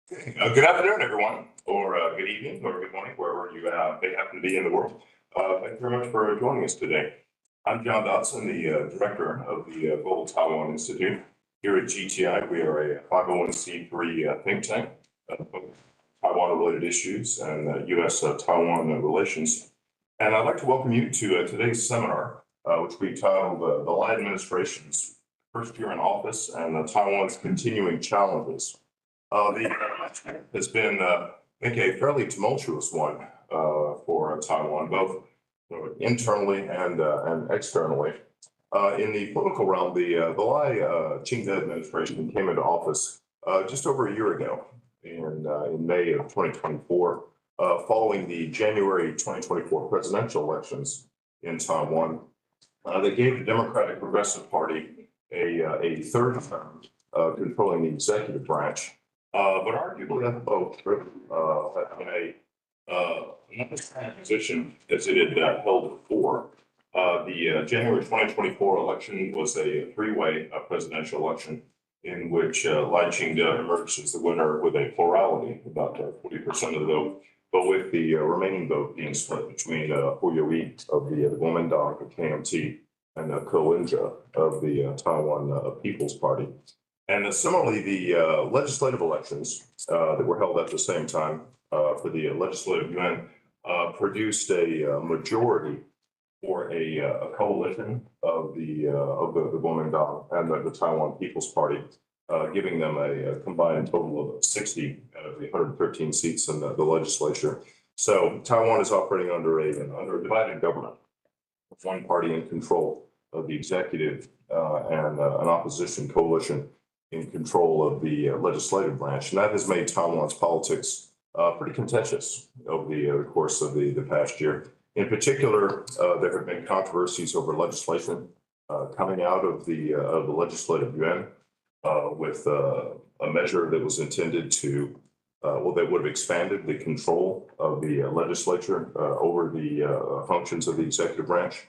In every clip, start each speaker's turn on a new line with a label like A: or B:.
A: Good afternoon, everyone, or good evening, or good morning, wherever you may happen to be in the world. Thank you very much for joining us today. I'm John Dodson, the director of the Global Taiwan Institute. Here at GTI, we are a 501c3 think tank, Taiwan-related issues and U.S.-Taiwan relations. And I'd like to welcome you to today's seminar, which we titled The Lai Administration's First Year in Office and Taiwan's Continuing Challenges. The has been, I think, a fairly tumultuous one for Taiwan, both internally and externally. In the political realm, the Lai Ching-te administration came into office just over a year ago in May of 2024, following the January 2024 presidential elections in Taiwan. They gave the Democratic Progressive Party a third term controlling the executive branch. But arguably, that vote in a position as it had held before. The January 2024 election was a three-way presidential election in which Lai Ching-te emerged as the winner with a plurality, about 40% of the vote, but with the remaining vote being split between Hu Youyi of the Kuomintang, the KMT, and Ko Wen-je of the Taiwan People's Party. And similarly, the legislative elections that were held at the same time for the Legislative Yuan produced a majority for a coalition of the Kuomintang and the Taiwan People's Party, giving them a combined total of 60 out of the 113 seats in the legislature. So Taiwan is operating under a divided government, with one party in control of the executive and an opposition coalition in control of the legislative branch. And that has made Taiwan's politics pretty contentious over the course of the past year. In particular, there have been controversies over legislation coming out of the Legislative Yuan with a measure that was intended to, that would have expanded the control of the legislature over the functions of the executive branch,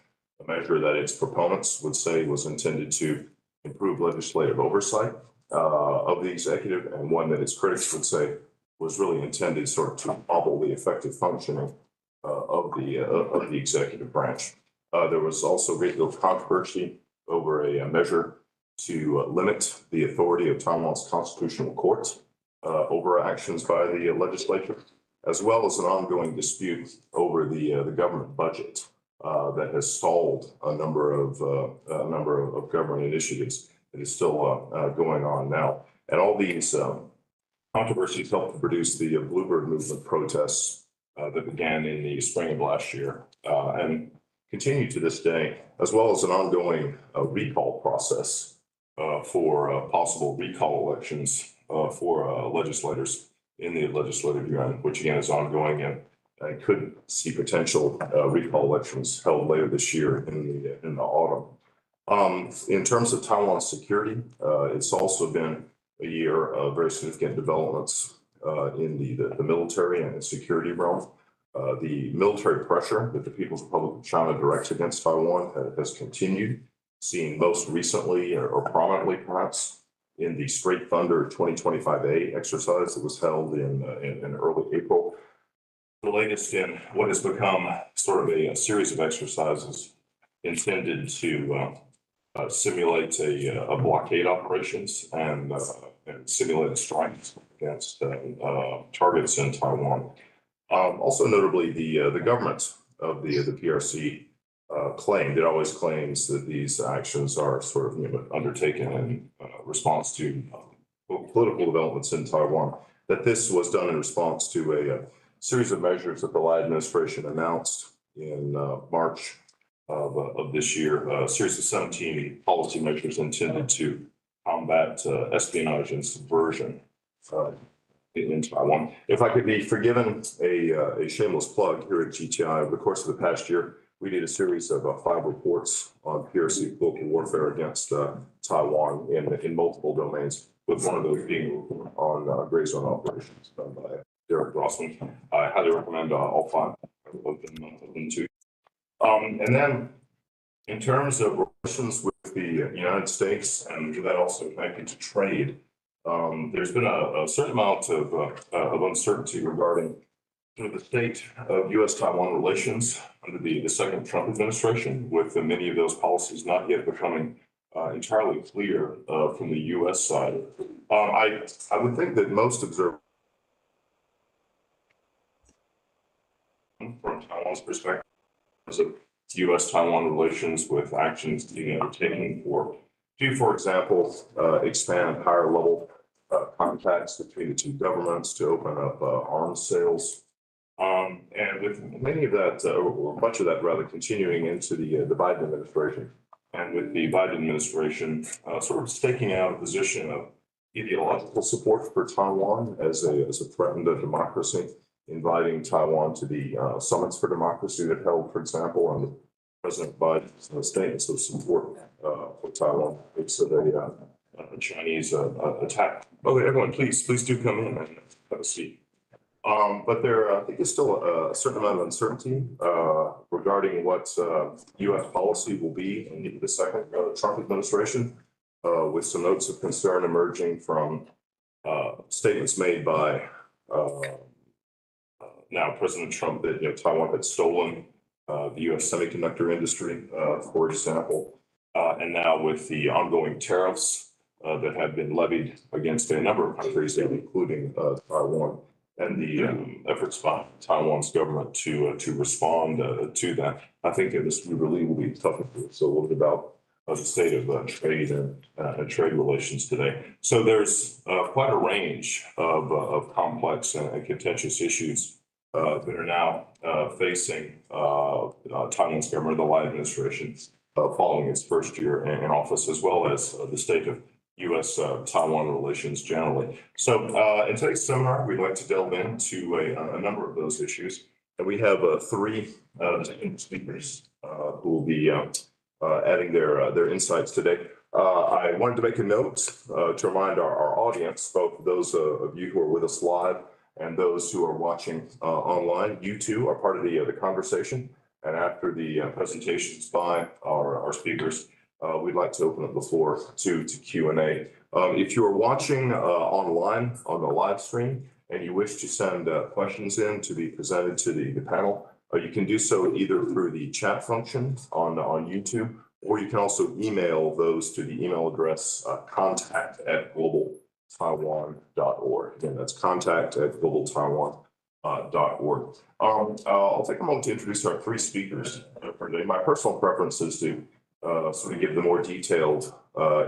A: a measure that its proponents would say was intended to improve legislative oversight of the executive, and one that its critics would say was really intended sort of to hobble the effective functioning of the executive branch. There was also a great deal of controversy over a measure to limit the authority of Taiwan's constitutional court over actions by the legislature, as well as an ongoing dispute over the government budget that has stalled a number of government initiatives that is still going on now. And all these controversies helped to produce the Bluebird movement protests that began in the spring of last year and continue to this day, as well as an ongoing recall process for possible recall elections for legislators in the Legislative Yuan, which again is ongoing and could see potential recall elections held later this year in the autumn. In terms of Taiwan's security, it's also been a year of very significant developments in the military and the security realm. The military pressure that the People's Republic of China directs against Taiwan has continued, seen most recently or prominently perhaps in the Straight Thunder 2025A exercise that was held in early April. The latest in what has become sort of a series of exercises intended to simulate a blockade operations and simulate strikes against targets in Taiwan. Also notably, the government of the PRC claimed, it always claims that these actions are sort of undertaken in response to political developments in Taiwan, that this was done in response to a series of measures that the Lai administration announced in March of this year, a series of 17 policy measures intended to combat espionage and subversion in Taiwan. If I could be forgiven a shameless plug, here at GTI, over the course of the past year, we did a series of 5 reports on PRC political warfare against Taiwan in multiple domains, with one of those being on gray zone operations done by Derek Grossman. I highly recommend all 5 of them too. And then in terms of relations with the United States, and that also connected to trade, there's been a certain amount of uncertainty regarding the state of U.S.-Taiwan relations under the second Trump administration, with many of those policies not yet becoming entirely clear from the U.S. side. I would think that most observers from Taiwan's perspective of U.S.-Taiwan relations, with actions being undertaken to, for example, expand higher level contacts between the two governments, to open up arms sales. And with many of that, or much of that rather, continuing into the Biden administration, and with the Biden administration sort of staking out a position of ideological support for Taiwan as a threatened democracy, inviting Taiwan to the summits for democracy that held, for example, and President Biden's statements of support for Taiwan. It's a Chinese attack. Oh, everyone, please do come in and have a seat. But there, I think, is still a certain amount of uncertainty regarding what U.S. policy will be in the second Trump administration, with some notes of concern emerging from statements made by now President Trump that Taiwan had stolen the U.S. semiconductor industry, for example, and now with the ongoing tariffs that have been levied against a number of countries, including Taiwan, and the efforts by Taiwan's government to respond to that. I think this we really will be tough. So a little bit about the state of trade and trade relations today. So there's quite a range of complex and contentious issues that are now facing Taiwan's government, the Lai administration, following its first year in office, as well as the state of U.S.-Taiwan relations generally. So in today's seminar, we'd like to delve into a number of those issues. And we have three speakers who will be adding their insights today. I wanted to make a note to remind our audience, both those of you who are with us live and those who are watching online, you too are part of the conversation. And after the presentations by our speakers, we'd like to open up the floor to Q&A. If you are watching online on the live stream and you wish to send questions in to be presented to the panel, you can do so either through the chat function on YouTube, or you can also email those to the email address contact@globaltaiwan.org. Again, that's contact@globaltaiwan.org. I'll take a moment to introduce our three speakers for today. My personal preference is to sort of give the more detailed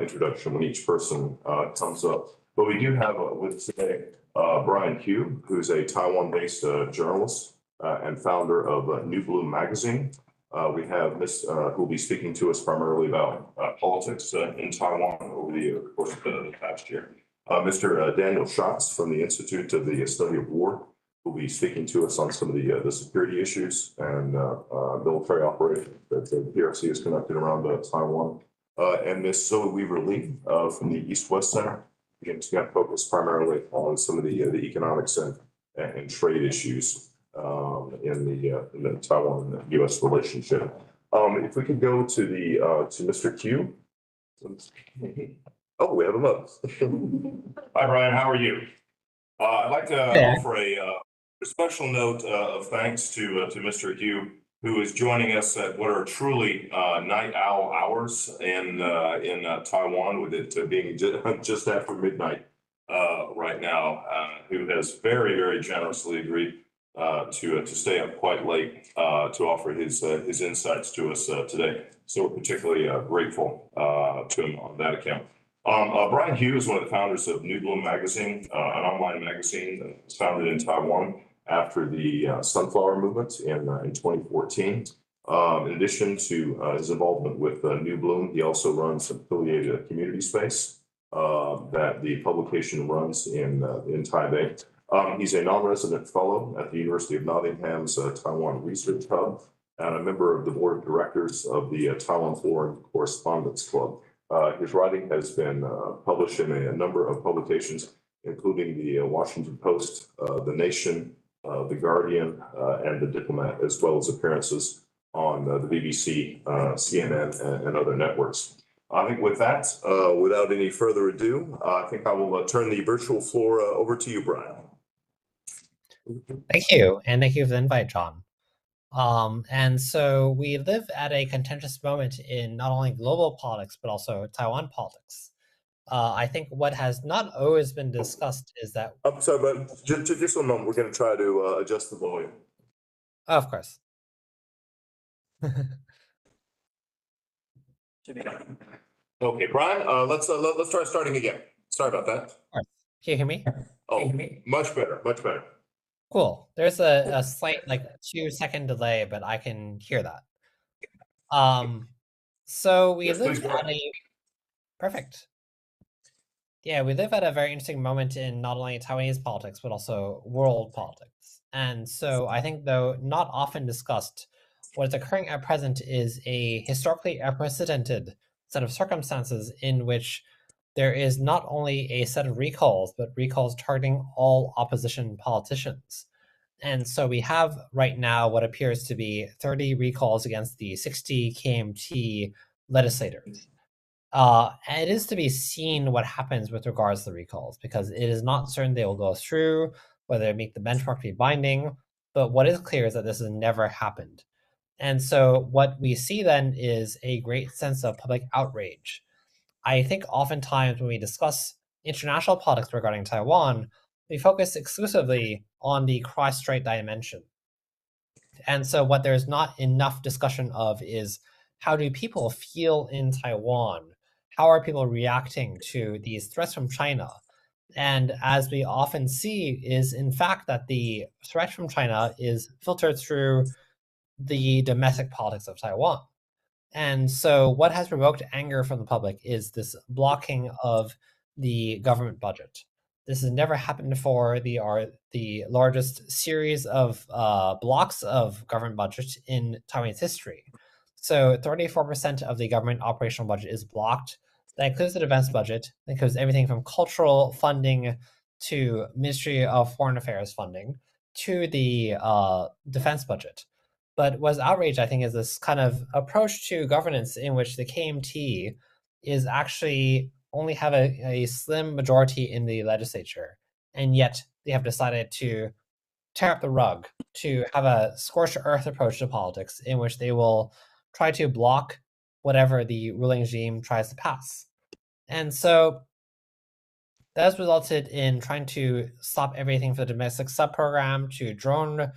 A: introduction when each person comes up. But we do have with us today Brian Hu, who's a Taiwan-based journalist and founder of New Bloom magazine. We have Miss who will be speaking to us primarily about politics in Taiwan over the course of the past year. Mr. Daniel Schatz from the Institute of the Study of War will be speaking to us on some of the security issues and military operations that the PRC has conducted around Taiwan. And Ms. Zoe Weaver-Lee from the East-West Center, again, to focus primarily on some of the economics and trade issues in the Taiwan-U.S. relationship. If we could go to Mr. Q. Oh, we have him up. Hi, Brian. How are you? I'd like to offer a special note of thanks to Mr. Hu, who is joining us at what are truly night owl hours in Taiwan, with it being just after midnight right now. Who has very generously agreed to stay up quite late to offer his insights to us today. So we're particularly grateful to him on that account. Brian Hu is one of the founders of New Bloom magazine, an online magazine that was founded in Taiwan after the Sunflower Movement in 2014. In addition to his involvement with New Bloom, he also runs an affiliated community space that the publication runs in Taipei. He's a non-resident fellow at the University of Nottingham's Taiwan Research Hub, and a member of the board of directors of the Taiwan Foreign Correspondence Club. His writing has been published in a number of publications, including the Washington Post, The Nation, The Guardian, and The Diplomat, as well as appearances on the BBC, CNN, and other networks. I think with that, without any further ado, I think I will turn the virtual floor over to you, Brian.
B: Thank you, and thank you for the invite, John. And so we live at a contentious moment in not only global politics, but also Taiwan politics. I think what has not always been discussed is that...
A: I'm sorry, but just a moment. We're going to try to adjust the volume.
B: Oh, of course.
A: Okay, Brian, let's try starting again. Sorry about that.
B: Can you hear me?
A: Oh, much better, much better.
B: Cool. There's a slight 2-second delay, but I can hear that. So we live at a... Perfect. Yeah, we live at a very interesting moment in not only Taiwanese politics, but also world politics. And so I think, though not often discussed, what is occurring at present is a historically unprecedented set of circumstances in which there is not only a set of recalls, but recalls targeting all opposition politicians. And so we have right now what appears to be 30 recalls against the 60 KMT legislators. And it is to be seen what happens with regards to the recalls, because it is not certain they will go through, whether they make the benchmark to be binding. But what is clear is that this has never happened. And so what we see then is a great sense of public outrage. I think oftentimes when we discuss international politics regarding Taiwan, we focus exclusively on the cross-strait dimension. And so what there's not enough discussion of is, how do people feel in Taiwan? How are people reacting to these threats from China? And as we often see is, in fact, that the threat from China is filtered through the domestic politics of Taiwan. And so what has provoked anger from the public is this blocking of the government budget. This has never happened before. The largest series of blocks of government budget in Taiwanese history. So 34% of the government operational budget is blocked. That includes the defense budget. That includes everything from cultural funding to Ministry of Foreign Affairs funding to the defense budget. But what's outrage, I think, is this kind of approach to governance in which the KMT is actually only have a slim majority in the legislature, and yet they have decided to tear up the rug, to have a scorched earth approach to politics in which they will try to block whatever the ruling regime tries to pass. And so that has resulted in trying to stop everything from the domestic sub-program to drone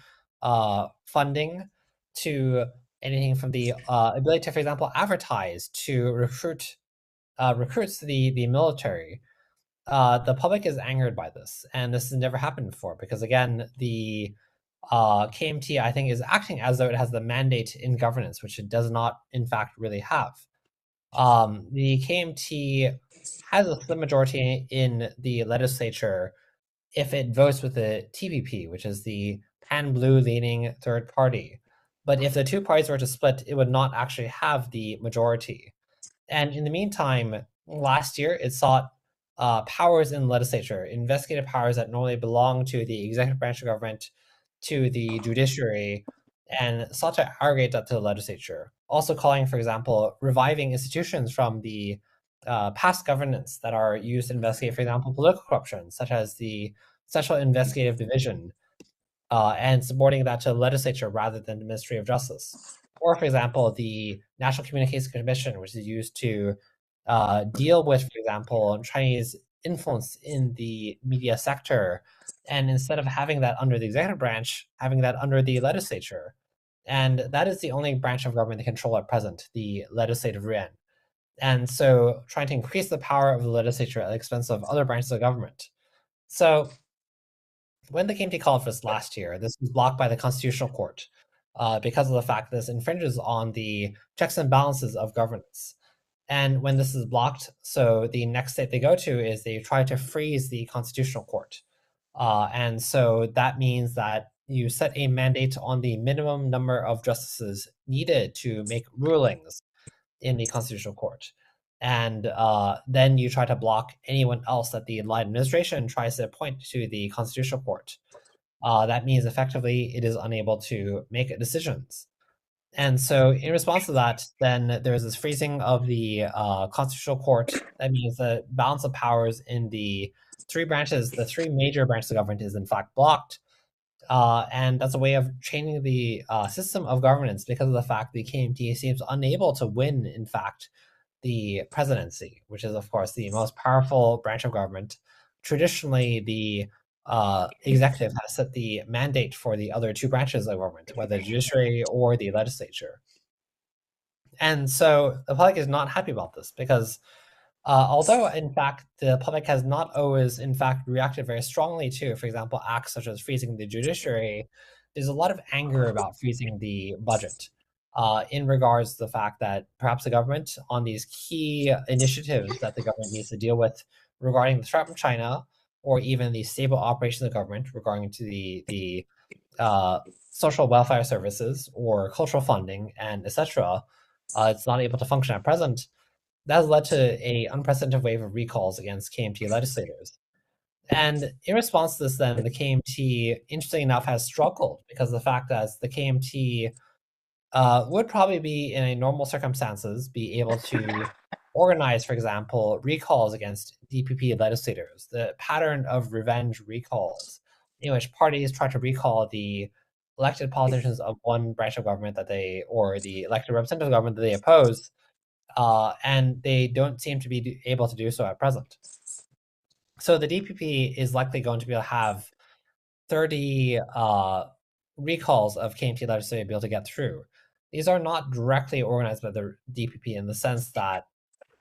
B: funding to anything from the ability to, for example, advertise to recruits the military. The public is angered by this, and this has never happened before because, again, the KMT, I think, is acting as though it has the mandate in governance, which it does not, in fact, really have. The KMT has a slim majority in the legislature if it votes with the TPP, which is the pan-blue leaning third party. But if the two parties were to split, it would not actually have the majority. And in the meantime, last year, it sought powers in the legislature, investigative powers that normally belong to the executive branch of government, to the judiciary, and sought to arrogate that to the legislature. Also calling, for example, reviving institutions from the past governance that are used to investigate, for example, political corruption, such as the Central Investigative Division, and subordinating that to the legislature rather than the Ministry of Justice. Or, for example, the National Communications Commission, which is used to deal with, for example, Chinese influence in the media sector, and instead of having that under the executive branch, having that under the legislature. And that is the only branch of government they control at present, the legislative yuan. And so trying to increase the power of the legislature at the expense of other branches of government. So when the KMT called for this last year, this was blocked by the Constitutional Court because of the fact that this infringes on the checks and balances of governance. And when this is blocked, so the next step they go to is they try to freeze the Constitutional Court. And so that means that you set a mandate on the minimum number of justices needed to make rulings in the Constitutional Court. And then you try to block anyone else that the line administration tries to appoint to the Constitutional Court. That means effectively it is unable to make decisions. And so in response to that, then there's this freezing of the constitutional court. That means the balance of powers in the three branches, the three major branches of government, is in fact blocked. And that's a way of changing the system of governance because of the fact the KMT seems unable to win, in fact, the presidency, which is, of course, the most powerful branch of government. Traditionally, the executive has set the mandate for the other two branches of government, whether the judiciary or the legislature. And so the public is not happy about this because although, in fact, the public has not always, in fact, reacted very strongly to, for example, acts such as freezing the judiciary, there's a lot of anger about freezing the budget in regards to the fact that perhaps the government, on these key initiatives that the government needs to deal with regarding the threat from China, or even the stable operations of government regarding to the social welfare services or cultural funding and etc., it's not able to function at present. That has led to a unprecedented wave of recalls against KMT legislators. And in response to this, then the KMT, interestingly enough, has struggled because of the fact that the KMT would probably be, in a normal circumstances, be able to organize, for example, recalls against DPP legislators, the pattern of revenge recalls, in which parties try to recall the elected politicians of one branch of government that they, or the elected representative of government that they oppose, and they don't seem to be able to do so at present. So the DPP is likely going to be able to have 30 recalls of KMT legislators to be able to get through. These are not directly organized by the DPP in the sense that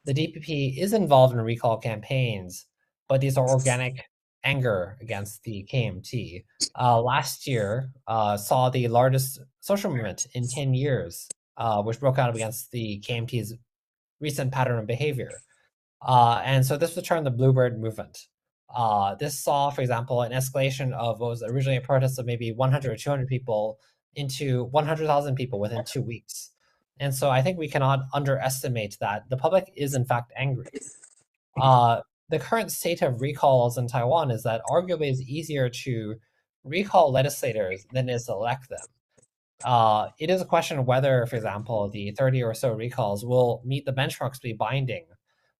B: the DPP is involved in recall campaigns, but these are organic anger against the KMT. Last year saw the largest social movement in 10 years, which broke out against the KMT's recent pattern of behavior. And so this was termed the Bluebird movement. This saw, for example, an escalation of what was originally a protest of maybe 100 or 200 people into 100,000 people within 2 weeks. And so I think we cannot underestimate that the public is in fact angry. The current state of recalls in Taiwan is that arguably it's easier to recall legislators than it is to elect them. It is a question of whether, for example, the 30 or so recalls will meet the benchmarks to be binding.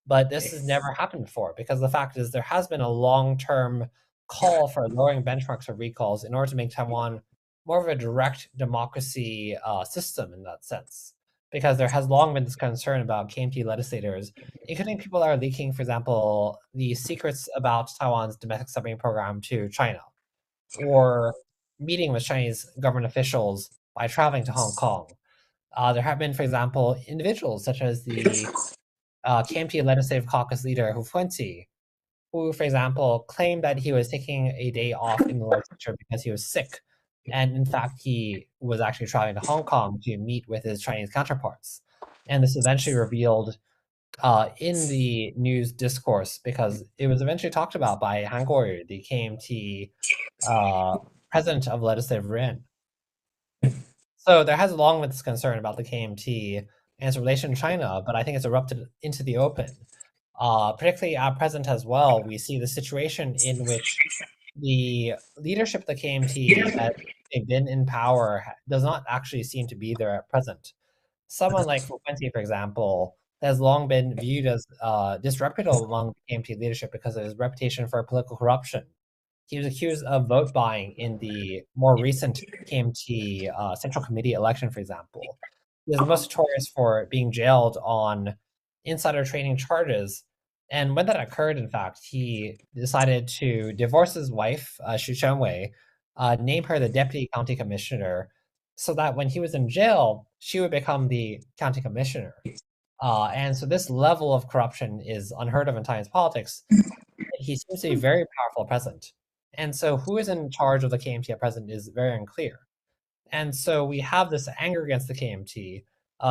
B: But this has never happened before because the fact is there has been a long-term call for lowering benchmarks for recalls in order to make Taiwan more of a direct democracy system in that sense. Because there has long been this concern about KMT legislators, including people that are leaking, for example, the secrets about Taiwan's domestic submarine program to China, or meeting with Chinese government officials by traveling to Hong Kong. There have been, for example, individuals such as the KMT Legislative Caucus leader Hu Fuenzi, who, for example, claimed that he was taking a day off in the legislature because he was sick. And in fact, he was actually traveling to Hong Kong to meet with his Chinese counterparts. And this eventually revealed in the news discourse because it was eventually talked about by Han Guoyu, the KMT president of Legislative Yuan. So there has long been this concern about the KMT and its relation to China, but I think it's erupted into the open. Particularly at present as well, we see the situation in which the leadership of the KMT, as they've been in power, does not actually seem to be there at present. Someone like Fu Quincy, for example, has long been viewed as disreputable among the KMT leadership because of his reputation for political corruption. He was accused of vote buying in the more recent KMT Central Committee election, for example. He was most notorious for being jailed on insider trading charges. And when that occurred, in fact, he decided to divorce his wife, Xu Shenwei, name her the deputy county commissioner, so that when he was in jail, she would become the county commissioner. And so this level of corruption is unheard of in Taiwan's politics. He seems to be very powerful at present. And so who is in charge of the KMT at present is very unclear. And so we have this anger against the KMT,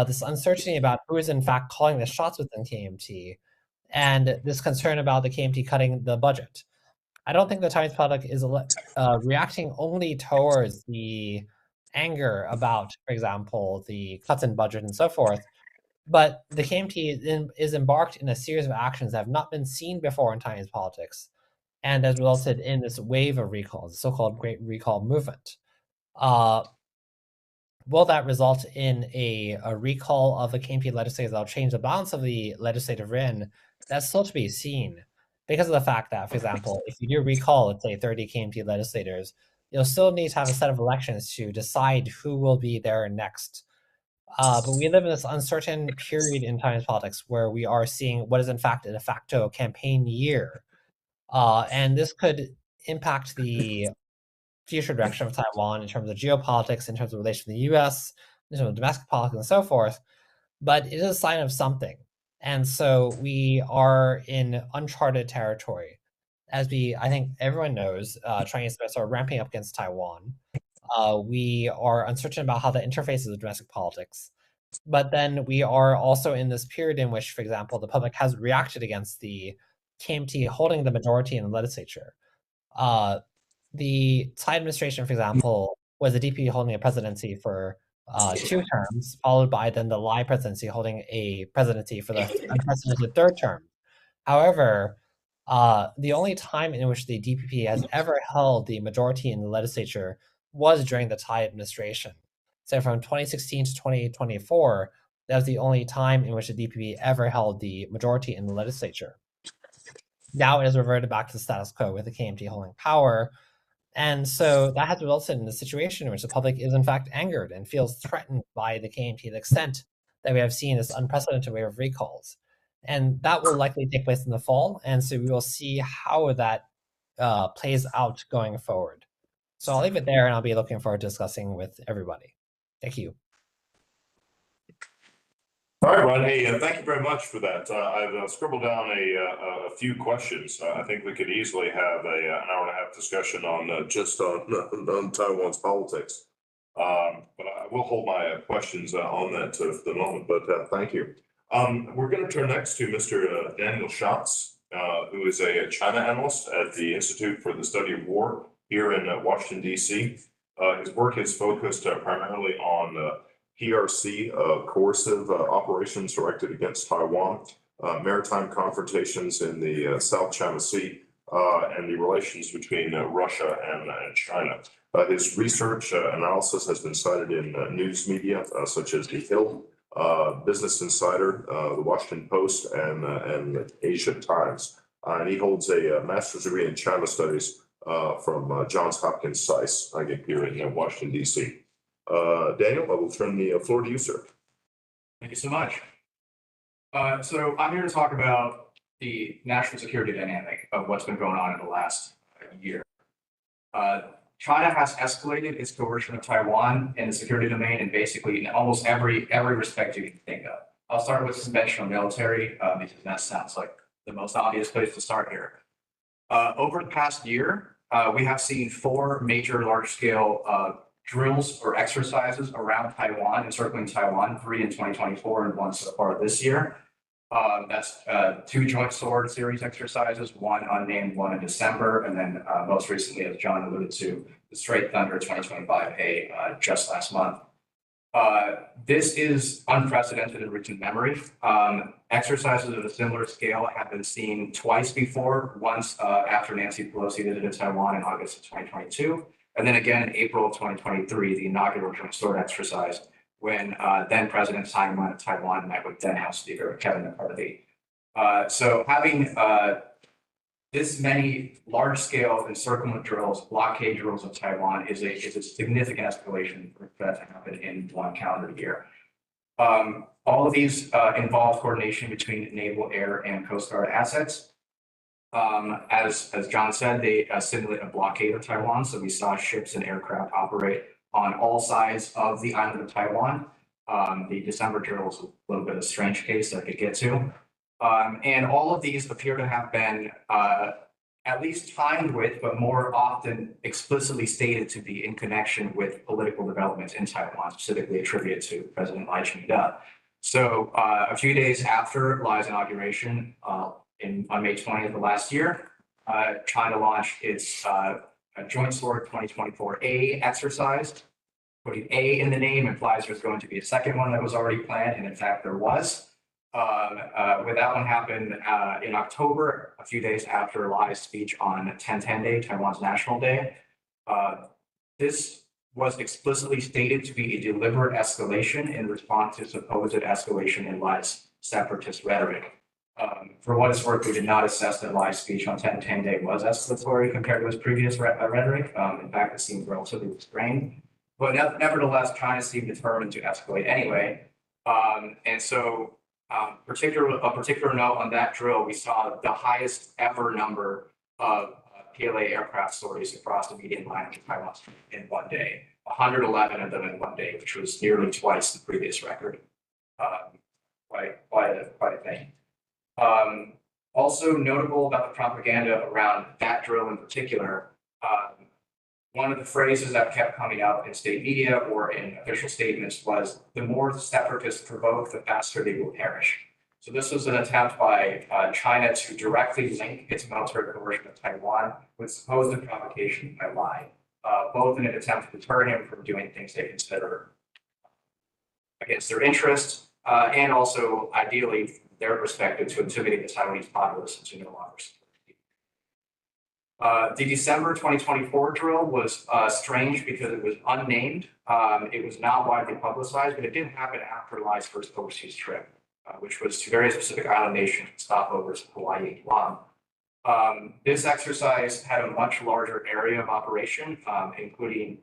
B: this uncertainty about who is in fact calling the shots within KMT, and this concern about the KMT cutting the budget. I don't think the Chinese public is reacting only towards the anger about, for example, the cuts in budget and so forth, but the KMT is embarked in a series of actions that have not been seen before in Chinese politics, and has resulted in this wave of recalls, the so-called Great Recall Movement. will that result in a recall of the KMT legislators that will change the balance of the legislative rin? That's still to be seen because of the fact that, for example, if you do recall, let's say 30 KMT legislators, you'll still need to have a set of elections to decide who will be there next. But we live in this uncertain period in Taiwanese politics where we are seeing what is in fact a de facto campaign year. And this could impact the future direction of Taiwan in terms of geopolitics, in terms of relation to the US, in terms of domestic politics, and so forth. But it is a sign of something. And so we are in uncharted territory. I think everyone knows, Chinese threats are ramping up against Taiwan. We are uncertain about how that interfaces with domestic politics. But then we are also in this period in which, for example, the public has reacted against the KMT holding the majority in the legislature. Uh, the Tsai administration, for example, was the DP holding a presidency for 2 terms, followed by then the Lai presidency holding a presidency for the unprecedented 3rd term. However, the only time in which the DPP has ever held the majority in the legislature was during the Tsai administration. So from 2016 to 2024, that was the only time in which the DPP ever held the majority in the legislature. Now it has reverted back to the status quo with the KMT holding power. And so that has resulted in a situation in which the public is in fact angered and feels threatened by the KMT to the extent that we have seen this unprecedented wave of recalls. And that will likely take place in the fall. And so we will see how that plays out going forward. So I'll leave it there and I'll be looking forward to discussing with everybody. Thank you.
A: All right, Ron. Hey, thank you very much for that. I've scribbled down a few questions. I think we could easily have an hour and a half discussion on just on Taiwan's politics. But I will hold my questions on that for the moment. But thank you. We're going to turn next to Mr. Daniel Schatz, who is a China analyst at the Institute for the Study of War here in Washington, D.C. His work is focused primarily on PRC, coercive operations directed against Taiwan, maritime confrontations in the South China Sea, and the relations between Russia and China. His research analysis has been cited in news media such as The Hill, Business Insider, The Washington Post, and Asia Times. And he holds a master's degree in China Studies from Johns Hopkins SAIS, again, here in Washington, D.C. Daniel, I will turn the floor to you, sir.
C: Thank you so much. So I'm here to talk about the national security dynamic of what's been going on in the last year. China has escalated its coercion of Taiwan in the security domain in basically in almost every respect you can think of. I'll start with conventional military because that sounds like the most obvious place to start here. Over the past year, we have seen 4 major large-scale drills or exercises around Taiwan, encircling Taiwan, 3 in 2024 and 1 so far this year. That's 2 joint sword series exercises, 1 unnamed, 1 in December, and then most recently, as John alluded to, the Straight Thunder 2025A just last month. This is unprecedented in recent memory. Exercises of a similar scale have been seen twice before, once after Nancy Pelosi visited Taiwan in August of 2022, and then again in April of 2023, the inaugural joint sword exercise, when then President Tsai Ing-wen of Taiwan met with then House Speaker Kevin McCarthy. So having this many large-scale encirclement drills, blockade drills of Taiwan is a significant escalation for that to happen in 1 calendar year. All of these involve coordination between naval, air, and Coast Guard assets. As John said, they simulate a blockade of Taiwan. So we saw ships and aircraft operate on all sides of the island of Taiwan. The December drill was a little bit of a strange case I could get to. And all of these appear to have been at least timed with, but more often explicitly stated to be in connection with political developments in Taiwan, specifically attributed to President Ching-te. So a few days after Lai's inauguration, on May 20th of last year, China launched its Joint Sword 2024A exercise. Putting A in the name implies there's going to be a second one that was already planned, and in fact there was. With that one happened in October, a few days after Lai's speech on 10/10 Day, Taiwan's National Day. This was explicitly stated to be a deliberate escalation in response to supposed escalation in Lai's separatist rhetoric. For what it's worth, we did not assess that Lai's speech on 10-10 Day was escalatory compared to his previous rhetoric. In fact, it seemed relatively restrained. But nevertheless, China seemed determined to escalate anyway. And so, a particular note on that drill, we saw the highest ever number of PLA aircraft sorties across the median line of Taiwan in one day. 111 of them in one day, which was nearly twice the previous record. Quite a thing. Also notable about the propaganda around that drill in particular, one of the phrases that kept coming up in state media or in official statements was, the more the separatists provoke, the faster they will perish. So this was an attempt by China to directly link its military coercion of Taiwan with supposed provocation by Lai, both in an attempt to deter him from doing things they consider against their interests, and also ideally, from their perspective, to intimidate the Taiwanese populace into no longer support. The December 2024 drill was strange because it was unnamed. It was not widely publicized, but it did happen after Lai's first overseas trip, which was to very specific island nations, stopovers in Hawaii and Guam. This exercise had a much larger area of operation, including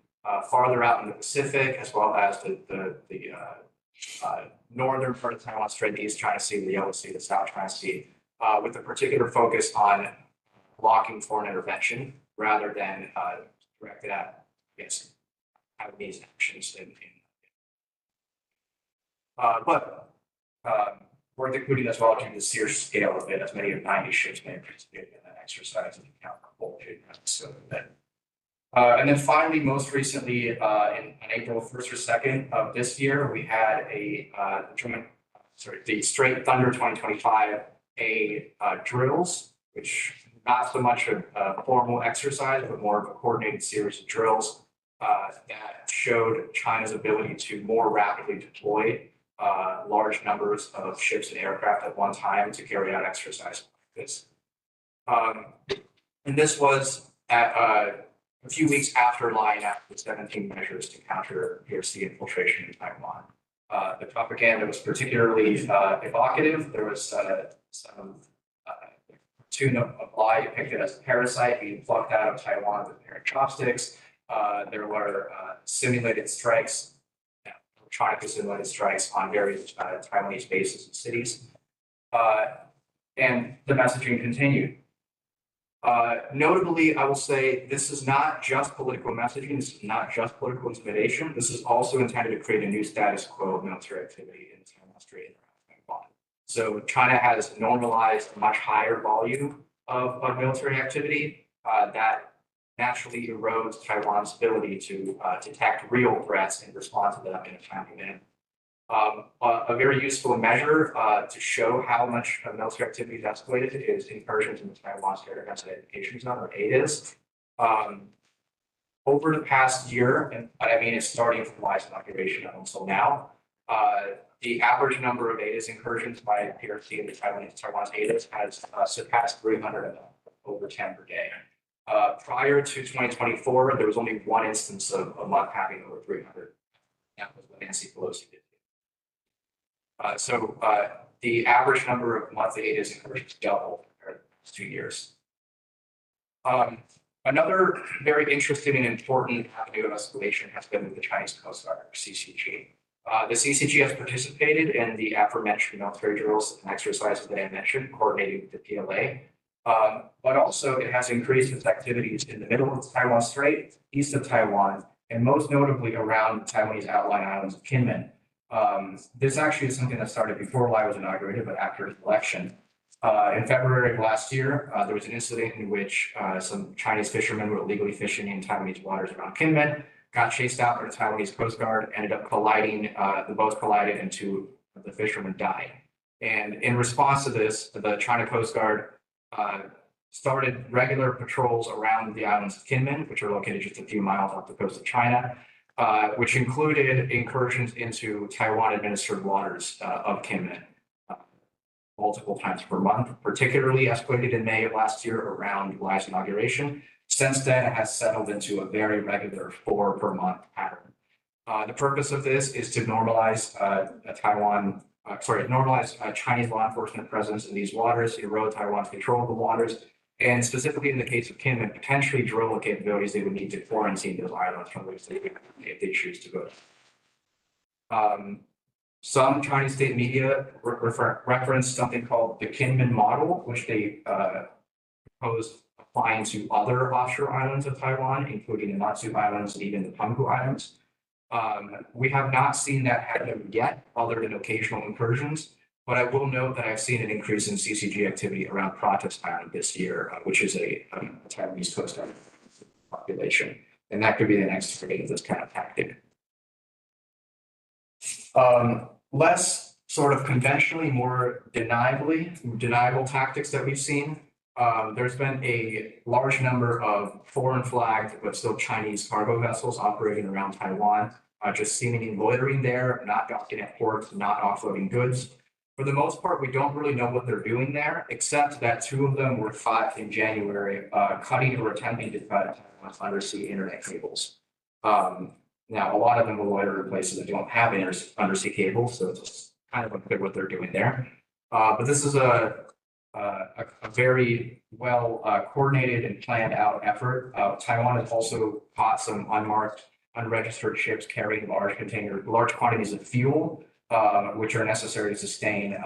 C: farther out in the Pacific, as well as the northern part of Taiwan Strait, the East China Sea, the Yellow Sea, the South China Sea, with a particular focus on blocking foreign intervention rather than directed at, Taiwanese actions. But worth including as well due to the sheer scale of it, as many of 90 ships may have participated in that exercise and account for bullshit. And then finally, most recently, on April 1st or 2nd of this year, we had the Straight Thunder 2025 drills, which not so much a formal exercise, but more of a coordinated series of drills that showed China's ability to more rapidly deploy large numbers of ships and aircraft at one time to carry out exercises like this. And this was at a few weeks after Lai enacted the 17 measures to counter PRC infiltration in Taiwan. The propaganda was particularly evocative. There was some cartoon of Lai depicted as a parasite being plucked out of Taiwan with a pair of chopsticks. There were simulated strikes, electronic simulated strikes on various Taiwanese bases and cities. And the messaging continued. Notably, I will say this is not just political messaging. This is not just political intimidation. This is also intended to create a new status quo of military activity in Taiwan Strait and Taiwan. So China has normalized a much higher volume of military activity that naturally erodes Taiwan's ability to detect real threats and respond to them in a timely manner. A very useful measure to show how much military activity has escalated is incursions in the Taiwan Strait Defense Identification Zone, or ADIZ. Over the past year, and I mean it's starting from Lai's inauguration until now, the average number of ADIZ incursions by PRC in the Taiwan's ADIZ has surpassed 300 over 10 per day. Prior to 2024, there was only one instance of a month having over 300. That was what Nancy Pelosi did. So the average number of monthly ADIZ incursions doubled compared to the past 2 years. Another very interesting and important avenue of escalation has been with the Chinese Coast Guard, or CCG. The CCG has participated in the aforementioned military drills and exercises that I mentioned, coordinating with the PLA. But also it has increased its activities in the middle of the Taiwan Strait, east of Taiwan, and most notably around the Taiwanese outlying islands of Kinmen. This actually is something that started before Lai was inaugurated, but after his election. In February of last year, there was an incident in which some Chinese fishermen were illegally fishing in Taiwanese waters around Kinmen, got chased out by the Taiwanese Coast Guard, ended up colliding, the boats collided and two of the fishermen died. And in response to this, the China Coast Guard started regular patrols around the islands of Kinmen, which are located just a few miles off the coast of China, which included incursions into Taiwan-administered waters of Kinmen multiple times per month, particularly escalated in May of last year around Lai's inauguration. Since then, it has settled into a very regular 4 per month pattern. The purpose of this is to normalize Chinese law enforcement presence in these waters, erode Taiwan's control of the waters, and specifically in the case of Kinmen, potentially drone capabilities they would need to quarantine those islands from which they would, if they choose to go. Some Chinese state media reference something called the Kinmen model, which they proposed applying to other offshore islands of Taiwan, including the Matsu Islands and even the Penghu Islands. We have not seen that happen yet, other than occasional incursions, but I will note that I've seen an increase in CCG activity around Protest Island this year, which is a Taiwanese coast island population, and that could be the next phase of this kind of tactic. Less sort of conventionally, more deniable tactics that we've seen. There's been a large number of foreign flagged but still Chinese cargo vessels operating around Taiwan, just seemingly loitering there, not docking at ports, not offloading goods. For the most part, we don't really know what they're doing there, except that 2 of them were caught in January, cutting or attempting to cut Taiwan's undersea internet cables. Now, a lot of them will loiter in places that don't have undersea cables, so it's kind of unclear what they're doing there. But this is a very well coordinated and planned out effort. Taiwan has also caught some unmarked, unregistered ships carrying large quantities of fuel, which are necessary to sustain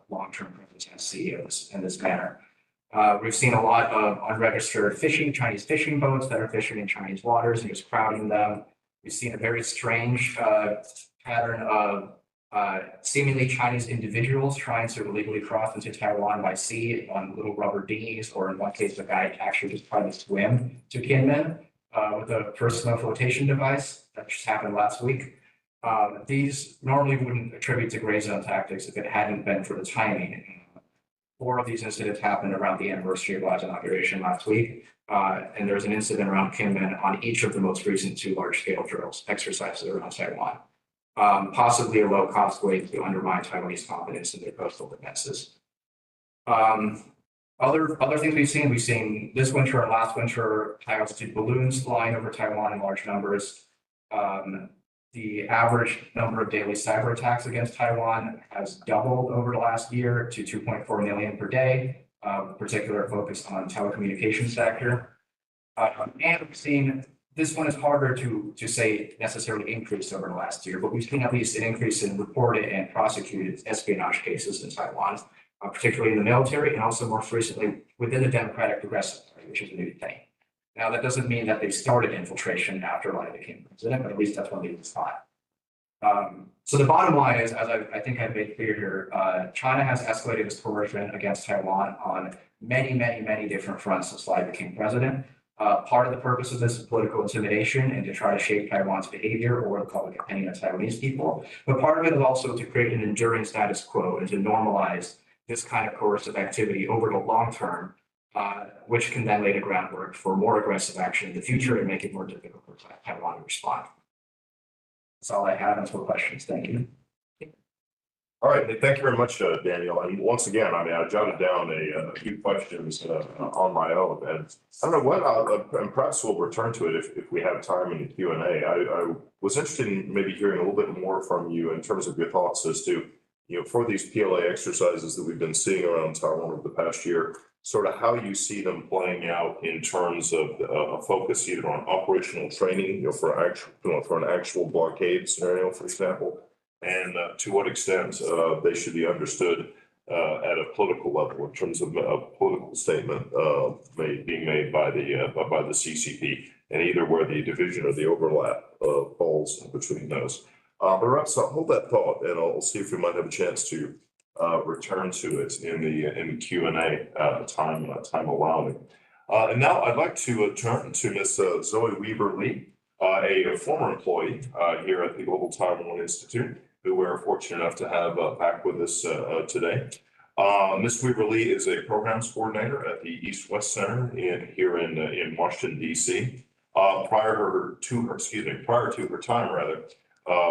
C: long-term presence at sea in this manner. We've seen a lot of unregistered Chinese fishing boats that are fishing in Chinese waters and just crowding them. We've seen a very strange pattern of seemingly Chinese individuals trying to illegally cross into Taiwan by sea on little rubber dinghies, or in one case, the guy actually just tried to swim to Kinmen with a personal flotation device. That just happened last week. These normally wouldn't attribute to gray zone tactics if it hadn't been for the timing. 4 of these incidents happened around the anniversary of Lai's inauguration last week. And there's an incident around Kinmen on each of the most recent 2 large-scale exercises around Taiwan. Possibly a low-cost way to undermine Taiwanese confidence in their coastal defenses. Other things we've seen this winter and last winter, high-altitude balloons flying over Taiwan in large numbers. The average number of daily cyber attacks against Taiwan has doubled over the last year to 2.4 million per day, particular focus on telecommunications sector. And we've seen, this one is harder to say necessarily increased over the last year, but we've seen at least an increase in reported and prosecuted espionage cases in Taiwan, particularly in the military, and also more recently within the Democratic Progressive Party, which is a new thing. Now, that doesn't mean that they started infiltration after Lai became president, but at least that's what they thought. So the bottom line is, as I think I've made clear here, China has escalated its coercion against Taiwan on many different fronts since Lai became president. Part of the purpose of this is political intimidation and to try to shape Taiwan's behavior or the public opinion of Taiwanese people. But part of it is also to create an enduring status quo and to normalize this kind of coercive activity over the long term, which can then lay the groundwork for more aggressive action in the future and make it more difficult for Taiwan to respond. That's all I have until questions. Thank you.
A: All right, thank you very much, Daniel. And once again, I mean, I jotted down a few questions on my own, and I don't know what, and perhaps we'll return to it if we have time in the Q&A. I was interested in maybe hearing a little bit more from you in terms of your thoughts as to, for these PLA exercises that we've been seeing around Taiwan over the past year, sort of how you see them playing out in terms of a focus either on operational training, for an actual blockade scenario, for example, and to what extent they should be understood at a political level in terms of a political statement being made by the CCP, and either where the division or the overlap falls between those. But perhaps I'll hold that thought, and I'll see if we might have a chance to return to it in the Q&A time allowing. And now I'd like to turn to Ms. Zoe Weaver-Lee, a former employee here at the Global Taiwan Institute, who we're fortunate enough to have back with us today. Ms. Weaver-Lee is a programs coordinator at the East-West Center here in Washington, D.C. Prior to her time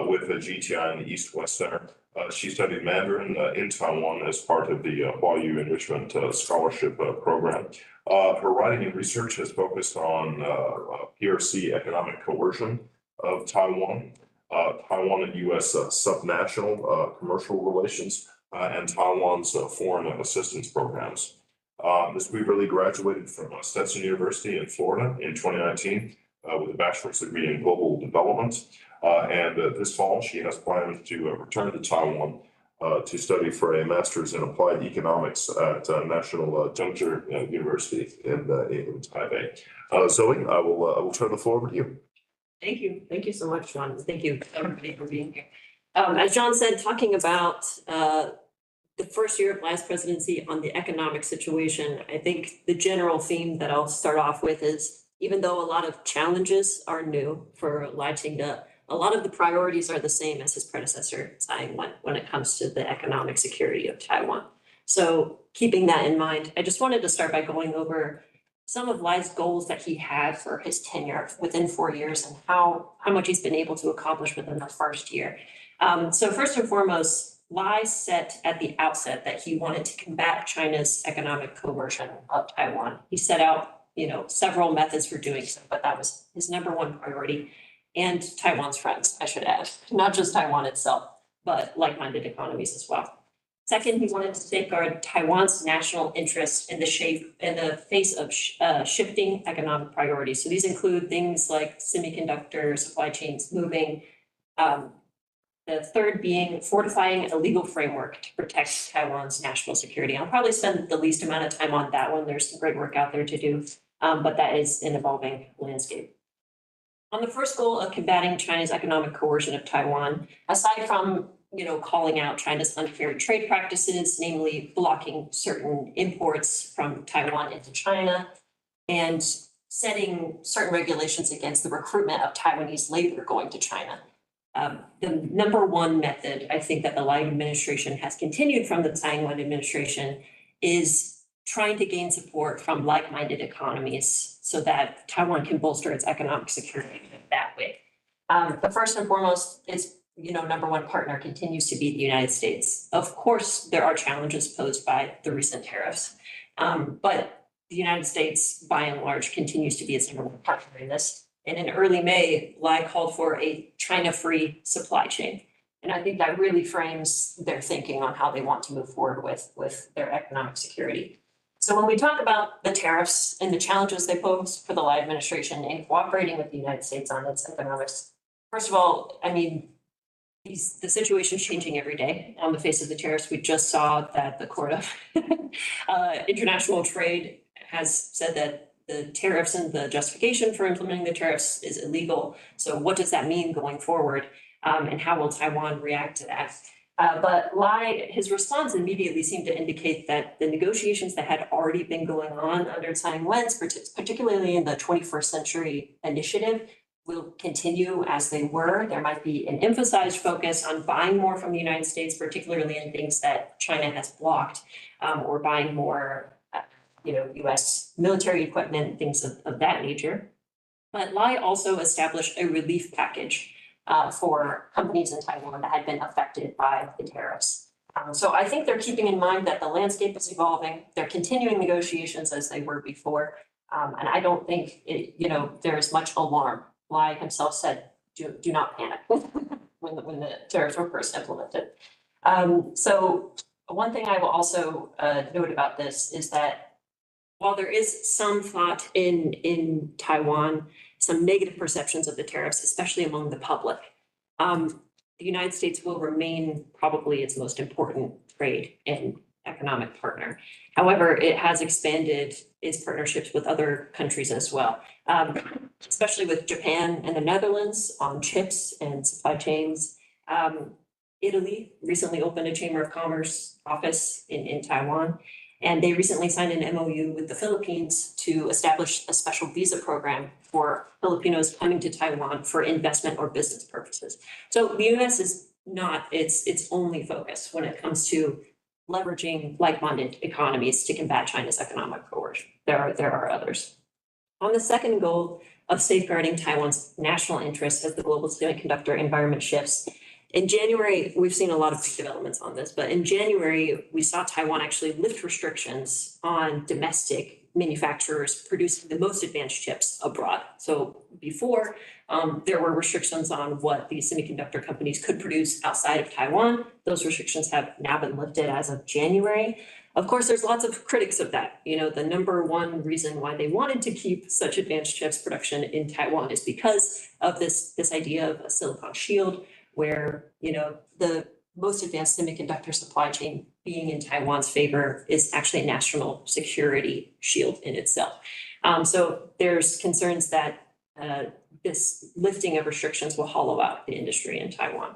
A: with the GTI and the East-West Center, She studied Mandarin in Taiwan as part of the Huayu Enrichment Scholarship Program. Her writing and research has focused on PRC economic coercion of Taiwan, Taiwan and U.S. Subnational commercial relations, and Taiwan's foreign assistance programs. Ms. Weaverly graduated from Stetson University in Florida in 2019 with a bachelor's degree in global development. And this fall, she has plans to return to Taiwan to study for a master's in applied economics at National Juncture University in Taipei. Zoe, I will turn the floor over to you.
D: Thank you. Thank you so much, John. Thank you, everybody, for being here. As John said, talking about the first year of Lai's presidency on the economic situation, I think the general theme that I'll start off with is, even though a lot of challenges are new for Lai Ching-te, a lot of the priorities are the same as his predecessor, Tsai Ing-wen, when it comes to the economic security of Taiwan. So keeping that in mind, I just wanted to start by going over some of Lai's goals that he had for his tenure within 4 years and how much he's been able to accomplish within the first year. So first and foremost, Lai set at the outset that he wanted to combat China's economic coercion of Taiwan. He set out, several methods for doing so, but that was his #1 priority. And Taiwan's friends, I should add, not just Taiwan itself, but like-minded economies as well. Second, he wanted to safeguard Taiwan's national interest in the face of shifting economic priorities. So these include things like semiconductor supply chains moving. The third being fortifying a legal framework to protect Taiwan's national security. I'll probably spend the least amount of time on that one. There's some great work out there to do, but that is an evolving landscape. On the first goal of combating China's economic coercion of Taiwan, aside from calling out China's unfair trade practices, namely blocking certain imports from Taiwan into China, and setting certain regulations against the recruitment of Taiwanese labor going to China. The #1 method I think that the Lai administration has continued from the Tsai Ing-wen administration is trying to gain support from like-minded economies so that Taiwan can bolster its economic security that way. The first and foremost is, #1 partner continues to be the United States. Of course, there are challenges posed by the recent tariffs, but the United States, by and large, continues to be its #1 partner in this. And in early May, Lai called for a China-free supply chain. And I think that really frames their thinking on how they want to move forward with their economic security. So when we talk about the tariffs and the challenges they pose for the Lai administration in cooperating with the United States on its economics, first of all, the situation is changing every day. On the face of the tariffs, we just saw that the Court of International Trade has said that the tariffs and the justification for implementing the tariffs is illegal. So what does that mean going forward? And how will Taiwan react to that? But Lai, his response immediately seemed to indicate that the negotiations that had already been going on under Tsai Ing-wen's, particularly in the 21st Century Initiative, will continue as they were. There might be an emphasized focus on buying more from the United States, particularly in things that China has blocked, or buying more US military equipment, things of that nature. But Lai also established a relief package for companies in Taiwan that had been affected by the tariffs. So I think they're keeping in mind that the landscape is evolving. They're continuing negotiations as they were before. And I don't think there is much alarm. Lai himself said, do not panic when the tariffs were first implemented. So one thing I will also note about this is that while there is some thought in Taiwan, some negative perceptions of the tariffs, especially among the public, the United States will remain probably its most important trade and economic partner. However, it has expanded its partnerships with other countries as well, especially with Japan and the Netherlands on chips and supply chains. Italy recently opened a Chamber of Commerce office in Taiwan. And they recently signed an MOU with the Philippines to establish a special visa program for Filipinos coming to Taiwan for investment or business purposes. So the US is not its only focus when it comes to leveraging like-minded economies to combat China's economic coercion. There are others. On the second goal of safeguarding Taiwan's national interests as the global semiconductor environment shifts, In January, we've seen a lot of big developments on this, but in January, we saw Taiwan actually lift restrictions on domestic manufacturers producing the most advanced chips abroad. So before, there were restrictions on what these semiconductor companies could produce outside of Taiwan. Those restrictions have now been lifted as of January. Of course, there's lots of critics of that. You know, the number one reason why they wanted to keep such advanced chips production in Taiwan is because of this idea of a silicon shield, where, you know, the most advanced semiconductor supply chain being in Taiwan's favor is actually a national security shield in itself. So there's concerns that this lifting of restrictions will hollow out the industry in Taiwan.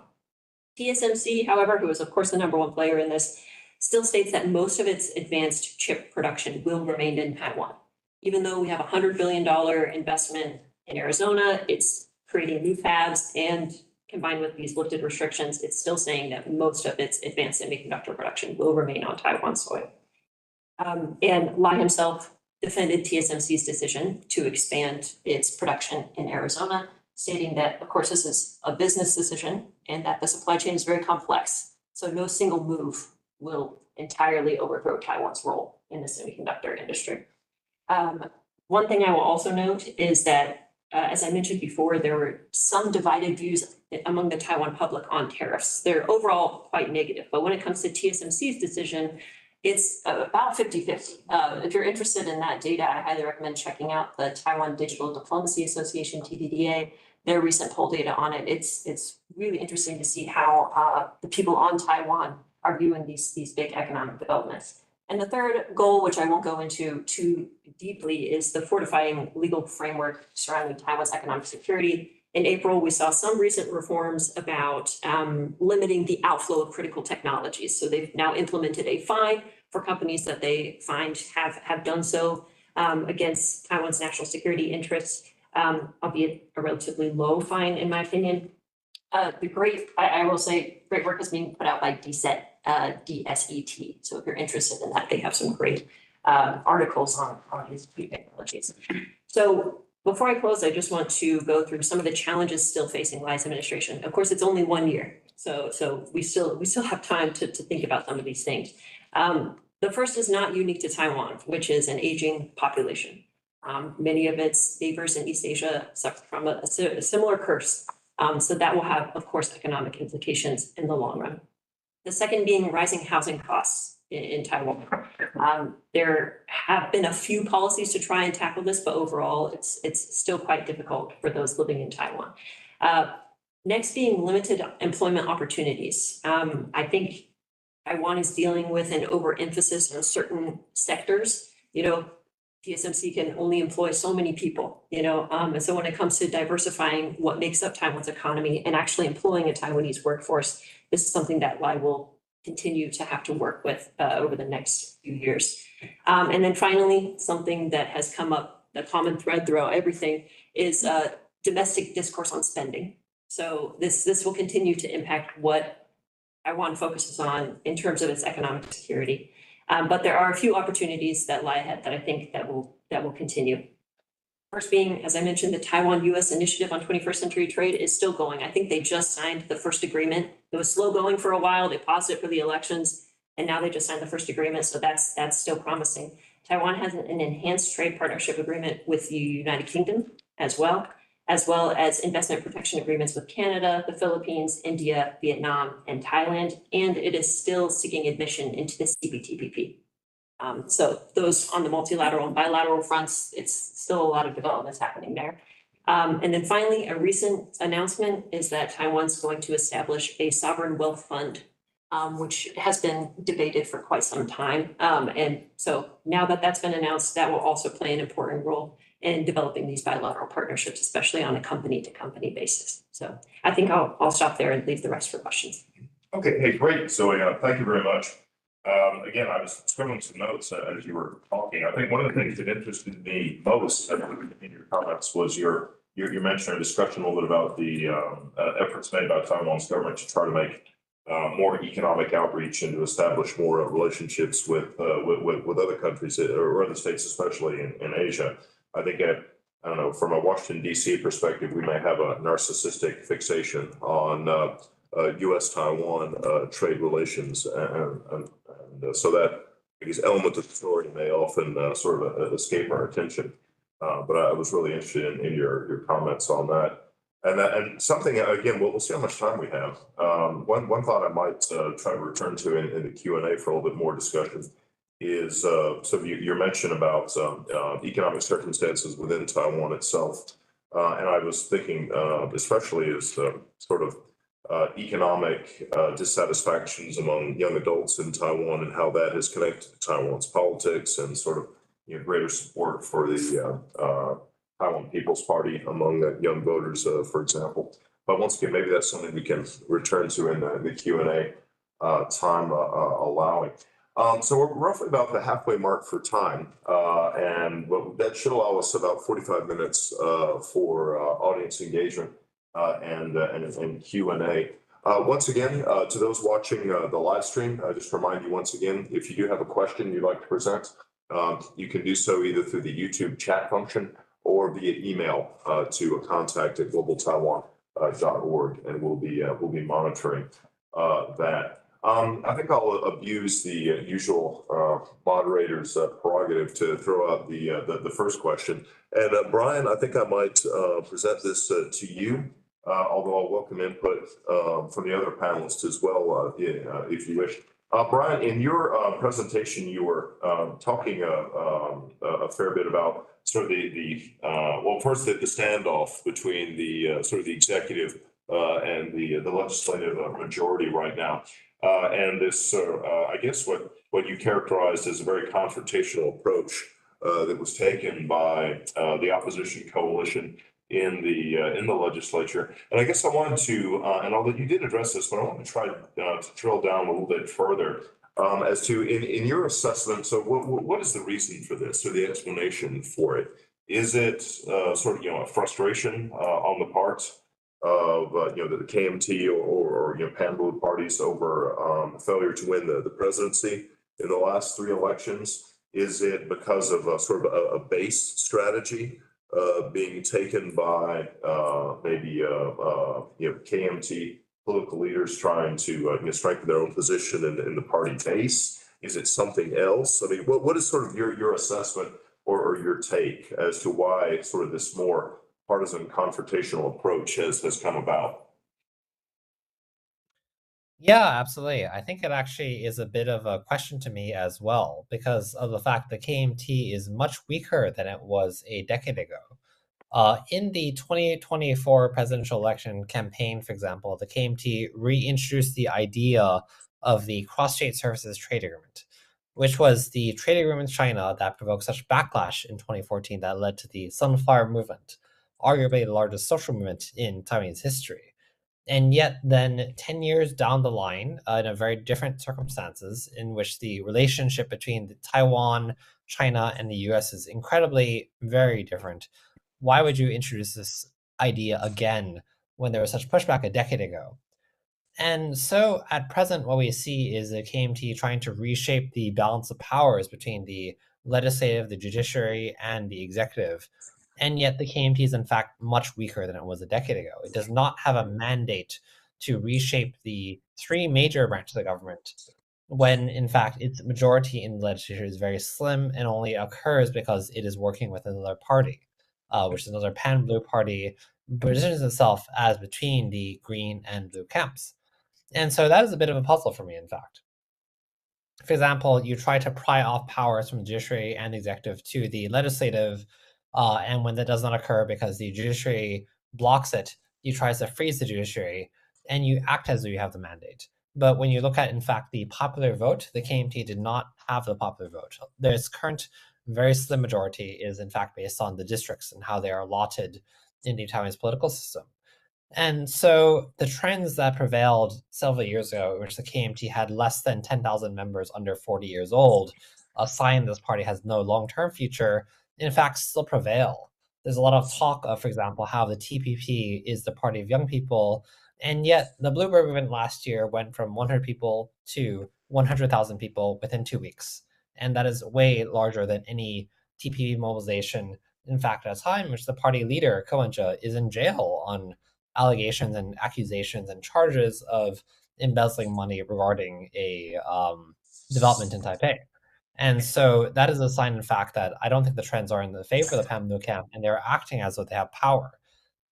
D: TSMC, however, who is of course the number one player in this, still states that most of its advanced chip production will remain in Taiwan. Even though we have a $100 billion investment in Arizona, it's creating new fabs, and combined with these lifted restrictions, it's still saying that most of its advanced semiconductor production will remain on Taiwan soil. And Lai himself defended TSMC's decision to expand its production in Arizona, stating that, of course, this is a business decision and that the supply chain is very complex. So no single move will entirely overthrow Taiwan's role in the semiconductor industry. One thing I will also note is that, as I mentioned before, there were some divided views among the Taiwan public on tariffs. They're overall quite negative, but when it comes to TSMC's decision, it's about 50-50. If you're interested in that data, I highly recommend checking out the Taiwan Digital Diplomacy Association, TDDA, their recent poll data on it. It's really interesting to see how the people on Taiwan are viewing these big economic developments. And the third goal, which I won't go into too deeply, is the fortifying legal framework surrounding Taiwan's economic security. In April, we saw some recent reforms about limiting the outflow of critical technologies. So they've now implemented a fine for companies that they find have done so against Taiwan's national security interests, albeit a relatively low fine, in my opinion. I will say, great work is being put out by DSET, DSET. So if you're interested in that, they have some great articles on these new technologies. So before I close, I just want to go through some of the challenges still facing Lai's administration. Of course, it's only 1 year, so we still have time to think about some of these things. The first is not unique to Taiwan, which is an aging population. Many of its neighbors in East Asia suffer from a similar curse. So that will have, of course, economic implications in the long run. The second being rising housing costs in Taiwan. There have been a few policies to try and tackle this, but overall, it's still quite difficult for those living in Taiwan. Next being limited employment opportunities. I think Taiwan is dealing with an overemphasis on certain sectors. You know, TSMC can only employ so many people, you know, and so when it comes to diversifying what makes up Taiwan's economy and actually employing a Taiwanese workforce, this is something that Lai will continue to have to work with over the next few years. And then finally, something that has come up, the common thread throughout everything, is domestic discourse on spending. So this will continue to impact what Taiwan focuses on in terms of its economic security. But there are a few opportunities that lie ahead that I think that will continue. First being, as I mentioned, the Taiwan-US Initiative on 21st Century Trade is still going. I think they just signed the first agreement. It was slow going for a while. They paused it for the elections, and now they just signed the first agreement. So that's still promising. Taiwan has an enhanced trade partnership agreement with the United Kingdom as well as investment protection agreements with Canada, the Philippines, India, Vietnam, and Thailand. And it is still seeking admission into the CPTPP. So those on the multilateral and bilateral fronts, it's still a lot of developments happening there. And then finally, a recent announcement is that Taiwan's going to establish a sovereign wealth fund, which has been debated for quite some time. And so now that that's been announced, that will also play an important role in developing these bilateral partnerships, especially on a company-to-company basis. So I think I'll stop there and leave the rest for questions.
A: Okay, hey, great. So thank you very much. Again, I was scribbling some notes as you were talking. I think one of the things that interested me most in your comments was your mention or discussion a little bit about the efforts made by Taiwan's government to try to make more economic outreach and to establish more relationships with other countries or other states, especially in Asia. I think I don't know, from a Washington, D.C. perspective, we may have a narcissistic fixation on U.S.-Taiwan trade relations, and so that I guess element of the story may often sort of escape our attention. But I was really interested in your comments on that. And something again, we'll see how much time we have. One thought I might try to return to in the Q&A for a little bit more discussion is so your mention about economic circumstances within Taiwan itself, and I was thinking especially as sort of economic dissatisfactions among young adults in Taiwan and how that has connected to Taiwan's politics and sort of greater support for the Taiwan People's Party among young voters, for example. But once again, maybe that's something we can return to in the Q&A time allowing. So we're roughly about the halfway mark for time, and that should allow us about 45 minutes for audience engagement and Q&A. Once again, to those watching the live stream, I just remind you once again, if you do have a question you'd like to present, you can do so either through the YouTube chat function or via email to contact@globaltaiwan.org, and we'll be monitoring that. I think I'll abuse the usual moderator's prerogative to throw out the first question. And Brian, I think I might present this to you, although I'll welcome input from the other panelists as well, if you wish. Brian, in your presentation, you were talking a fair bit about sort of well, first the standoff between the sort of the executive and the legislative majority right now, and this I guess what you characterized as a very confrontational approach that was taken by the opposition coalition in the legislature. And I guess I wanted to, and although you did address this, but I want to try to drill down a little bit further as to, in your assessment, so what is the reason for this or the explanation for it? Is it sort of, a frustration on the part of, the KMT or pan-blue parties over failure to win the presidency in the last 3 elections? Is it because of sort of a base strategy being taken by maybe KMT political leaders trying to strengthen their own position in the party base? Is it something else? I mean, what is sort of your assessment or your take as to why sort of this more partisan confrontational approach has come about?
B: Yeah, absolutely. I think it actually is a bit of a question to me as well, because of the fact that KMT is much weaker than it was a decade ago. In the 2024 presidential election campaign, for example, the KMT reintroduced the idea of the cross-strait services trade agreement, which was the trade agreement with China that provoked such backlash in 2014 that led to the Sunflower Movement, arguably the largest social movement in Taiwanese history. And yet then 10 years down the line, in a very different circumstances in which the relationship between Taiwan, China, and the US is incredibly very different, why would you introduce this idea again when there was such pushback a decade ago? And so at present, what we see is the KMT trying to reshape the balance of powers between the legislative, the judiciary, and the executive. And yet the KMT is in fact much weaker than it was a decade ago. It does not have a mandate to reshape the 3 major branches of the government, when in fact its majority in the legislature is very slim and only occurs because it is working with another party, which is another pan-blue party, positions itself as between the green and blue camps. And so that is a bit of a puzzle for me, in fact. For example, you try to pry off powers from the judiciary and the executive to the legislative, and when that does not occur because the judiciary blocks it, you try to freeze the judiciary, and you act as though you have the mandate. But when you look at, in fact, the popular vote, the KMT did not have the popular vote. Their current very slim majority is, in fact, based on the districts and how they are allotted in the Taiwanese political system. And so the trends that prevailed several years ago, in which the KMT had less than 10,000 members under 40 years old, a sign this party has no long-term future, in fact, still prevail. There's a lot of talk of, for example, how the TPP is the party of young people, and yet the Bluebird movement last year went from 100 people to 100,000 people within 2 weeks. And that is way larger than any TPP mobilization. In fact, at a time in which the party leader, Ko Wen-je, is in jail on allegations and accusations and charges of embezzling money regarding a development in Taipei. And so that is a sign, in fact, that I don't think the trends are in the favor of the Pamelu camp, and they're acting as though they have power.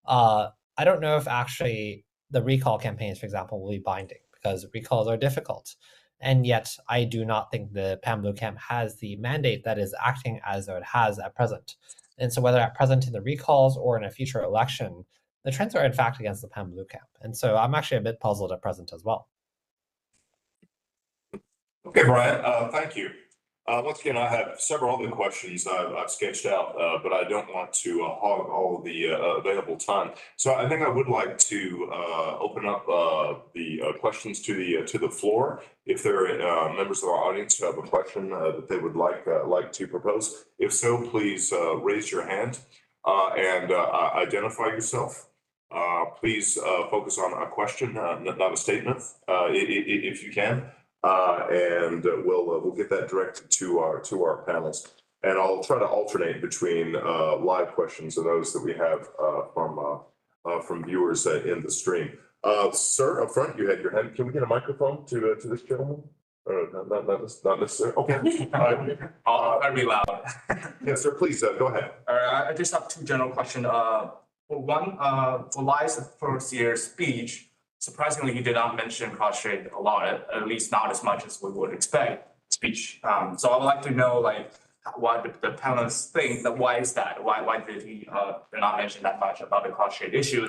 B: I don't know if actually the recall campaigns, for example, will be binding, because recalls are difficult. And yet, I do not think the Pamelu camp has the mandate that is acting as though it has at present. And so whether at present in the recalls or in a future election, the trends are in fact against the Pamelu camp. And so I'm actually a bit puzzled at present as well.
A: Okay, Brian, thank you. Once again, I have several other questions I've sketched out, but I don't want to hog all of the available time. So I think I would like to open up the questions to the floor. If there are members of our audience who have a question that they would like to propose, if so, please raise your hand and identify yourself. Please focus on a question, not a statement, if you can. And we'll get that directed to our panels, and I'll try to alternate between live questions and those that we have from viewers in the stream. Sir, up front, you had your hand. Can we get a microphone to this gentleman? Not necessarily. Okay.
E: I'll be loud.
A: Yes, sir. Please go ahead.
E: All right, I just have two general questions. For one, for Lai's first year speech, surprisingly, he did not mention cross-strait a lot, at least not as much as we would expect speech. So I would like to know, like, what the panelists think. That why is that? Why did he not mention that much about the cross-strait issue?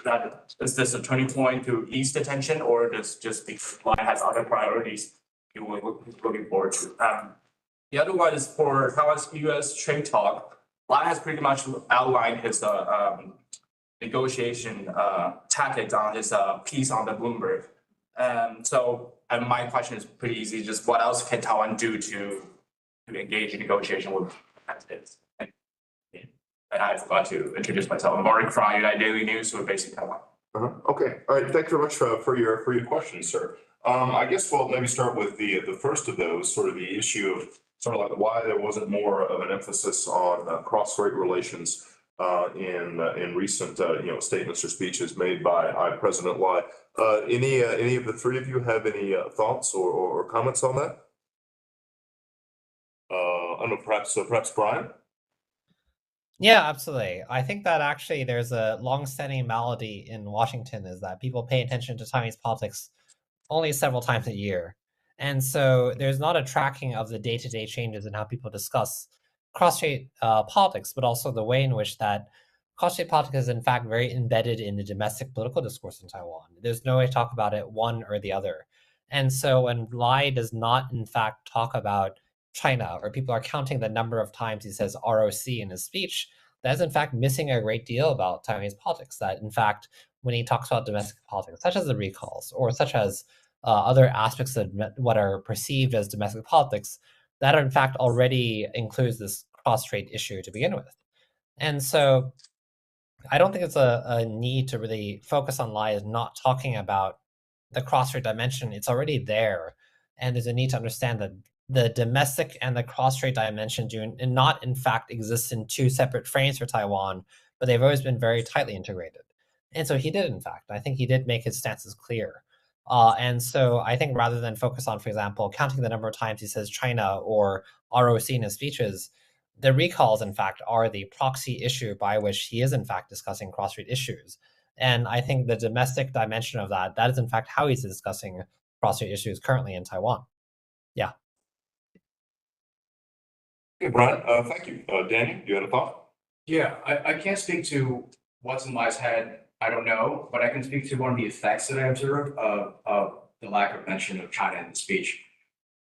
E: Is this a turning point to ease the tension, or does just because Lai has other priorities you were looking forward to? The other one is for Taiwan's-U.S. trade talk. Lai has pretty much outlined his negotiation tactics on his piece on the Bloomberg. And my question is pretty easy. Just what else can Taiwan do to engage in negotiation with presidents? And I forgot to introduce myself. I'm Mark from United Daily News. We're based in Taiwan.
A: Okay. All right. Thank you very much for your questions, sir. I guess we'll maybe start with the first of those, sort of the issue of sort of like why there wasn't more of an emphasis on cross-strait relations in recent statements or speeches made by President Lai. Any of the three of you have any thoughts or comments on that? I don't know, perhaps Brian.
B: Yeah, absolutely. I think that actually there's a long-standing malady in Washington is that people pay attention to Taiwanese politics only several times a year. And so there's not a tracking of the day-to-day changes in how people discuss cross-strait politics, but also the way in which that cross-strait politics is in fact very embedded in the domestic political discourse in Taiwan. There's no way to talk about it one or the other. And so when Lai does not in fact talk about China, or people are counting the number of times he says ROC in his speech, that is in fact missing a great deal about Taiwanese politics. That in fact, when he talks about domestic politics, such as the recalls, or such as other aspects of what are perceived as domestic politics, that in fact already includes this cross-strait issue to begin with. And so I don't think it's a need to really focus on Lai as not talking about the cross-strait dimension. It's already there. And there's a need to understand that the domestic and the cross-strait dimension do not in fact exist in two separate frames for Taiwan, but they've always been very tightly integrated. And so he did, in fact. I think he did make his stances clear. And so I think rather than focus on, for example, counting the number of times he says China or ROC in his speeches, the recalls, in fact, are the proxy issue by which he is, in fact, discussing cross-strait issues. And I think the domestic dimension of that is, in fact, how he's discussing cross-strait issues currently in Taiwan. Yeah.
A: Okay, Brian, thank you. Daniel, you had a thought?
C: Yeah, I can't speak to what's in Lai's head. I don't know, but I can speak to one of the effects that I observed of the lack of mention of China in the speech.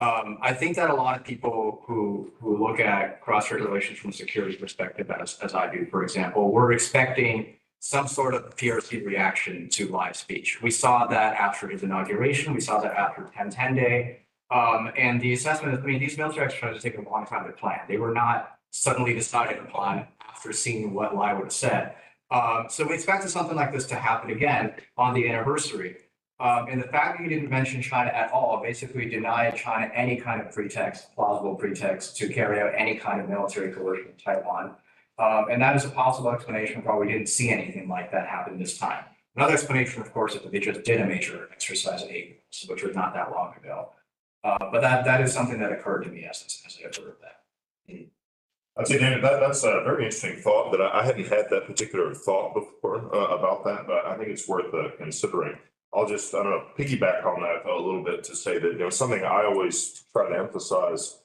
C: I think that a lot of people who look at cross-strait relations from a security perspective, as I do, for example, were expecting some sort of PRC reaction to Lai's speech. We saw that after his inauguration. We saw that after 10-10 Day. And the assessment is, I mean, these military exercises take a long time to plan. They were not suddenly decided upon after seeing what Lai would have said. So we expected something like this to happen again on the anniversary. And the fact that he didn't mention China at all basically denied China any kind of pretext, plausible pretext, to carry out any kind of military coercion in Taiwan. And that is a possible explanation for why we didn't see anything like that happen this time. Another explanation, of course, is that they just did a major exercise at Hague, which was not that long ago. But that is something that occurred to me as I observed that.
A: I'd say, David, that's a very interesting thought that I hadn't had that particular thought before about that, but I think it's worth considering. I'll just, I don't know, piggyback on that a little bit to say that, something I always try to emphasize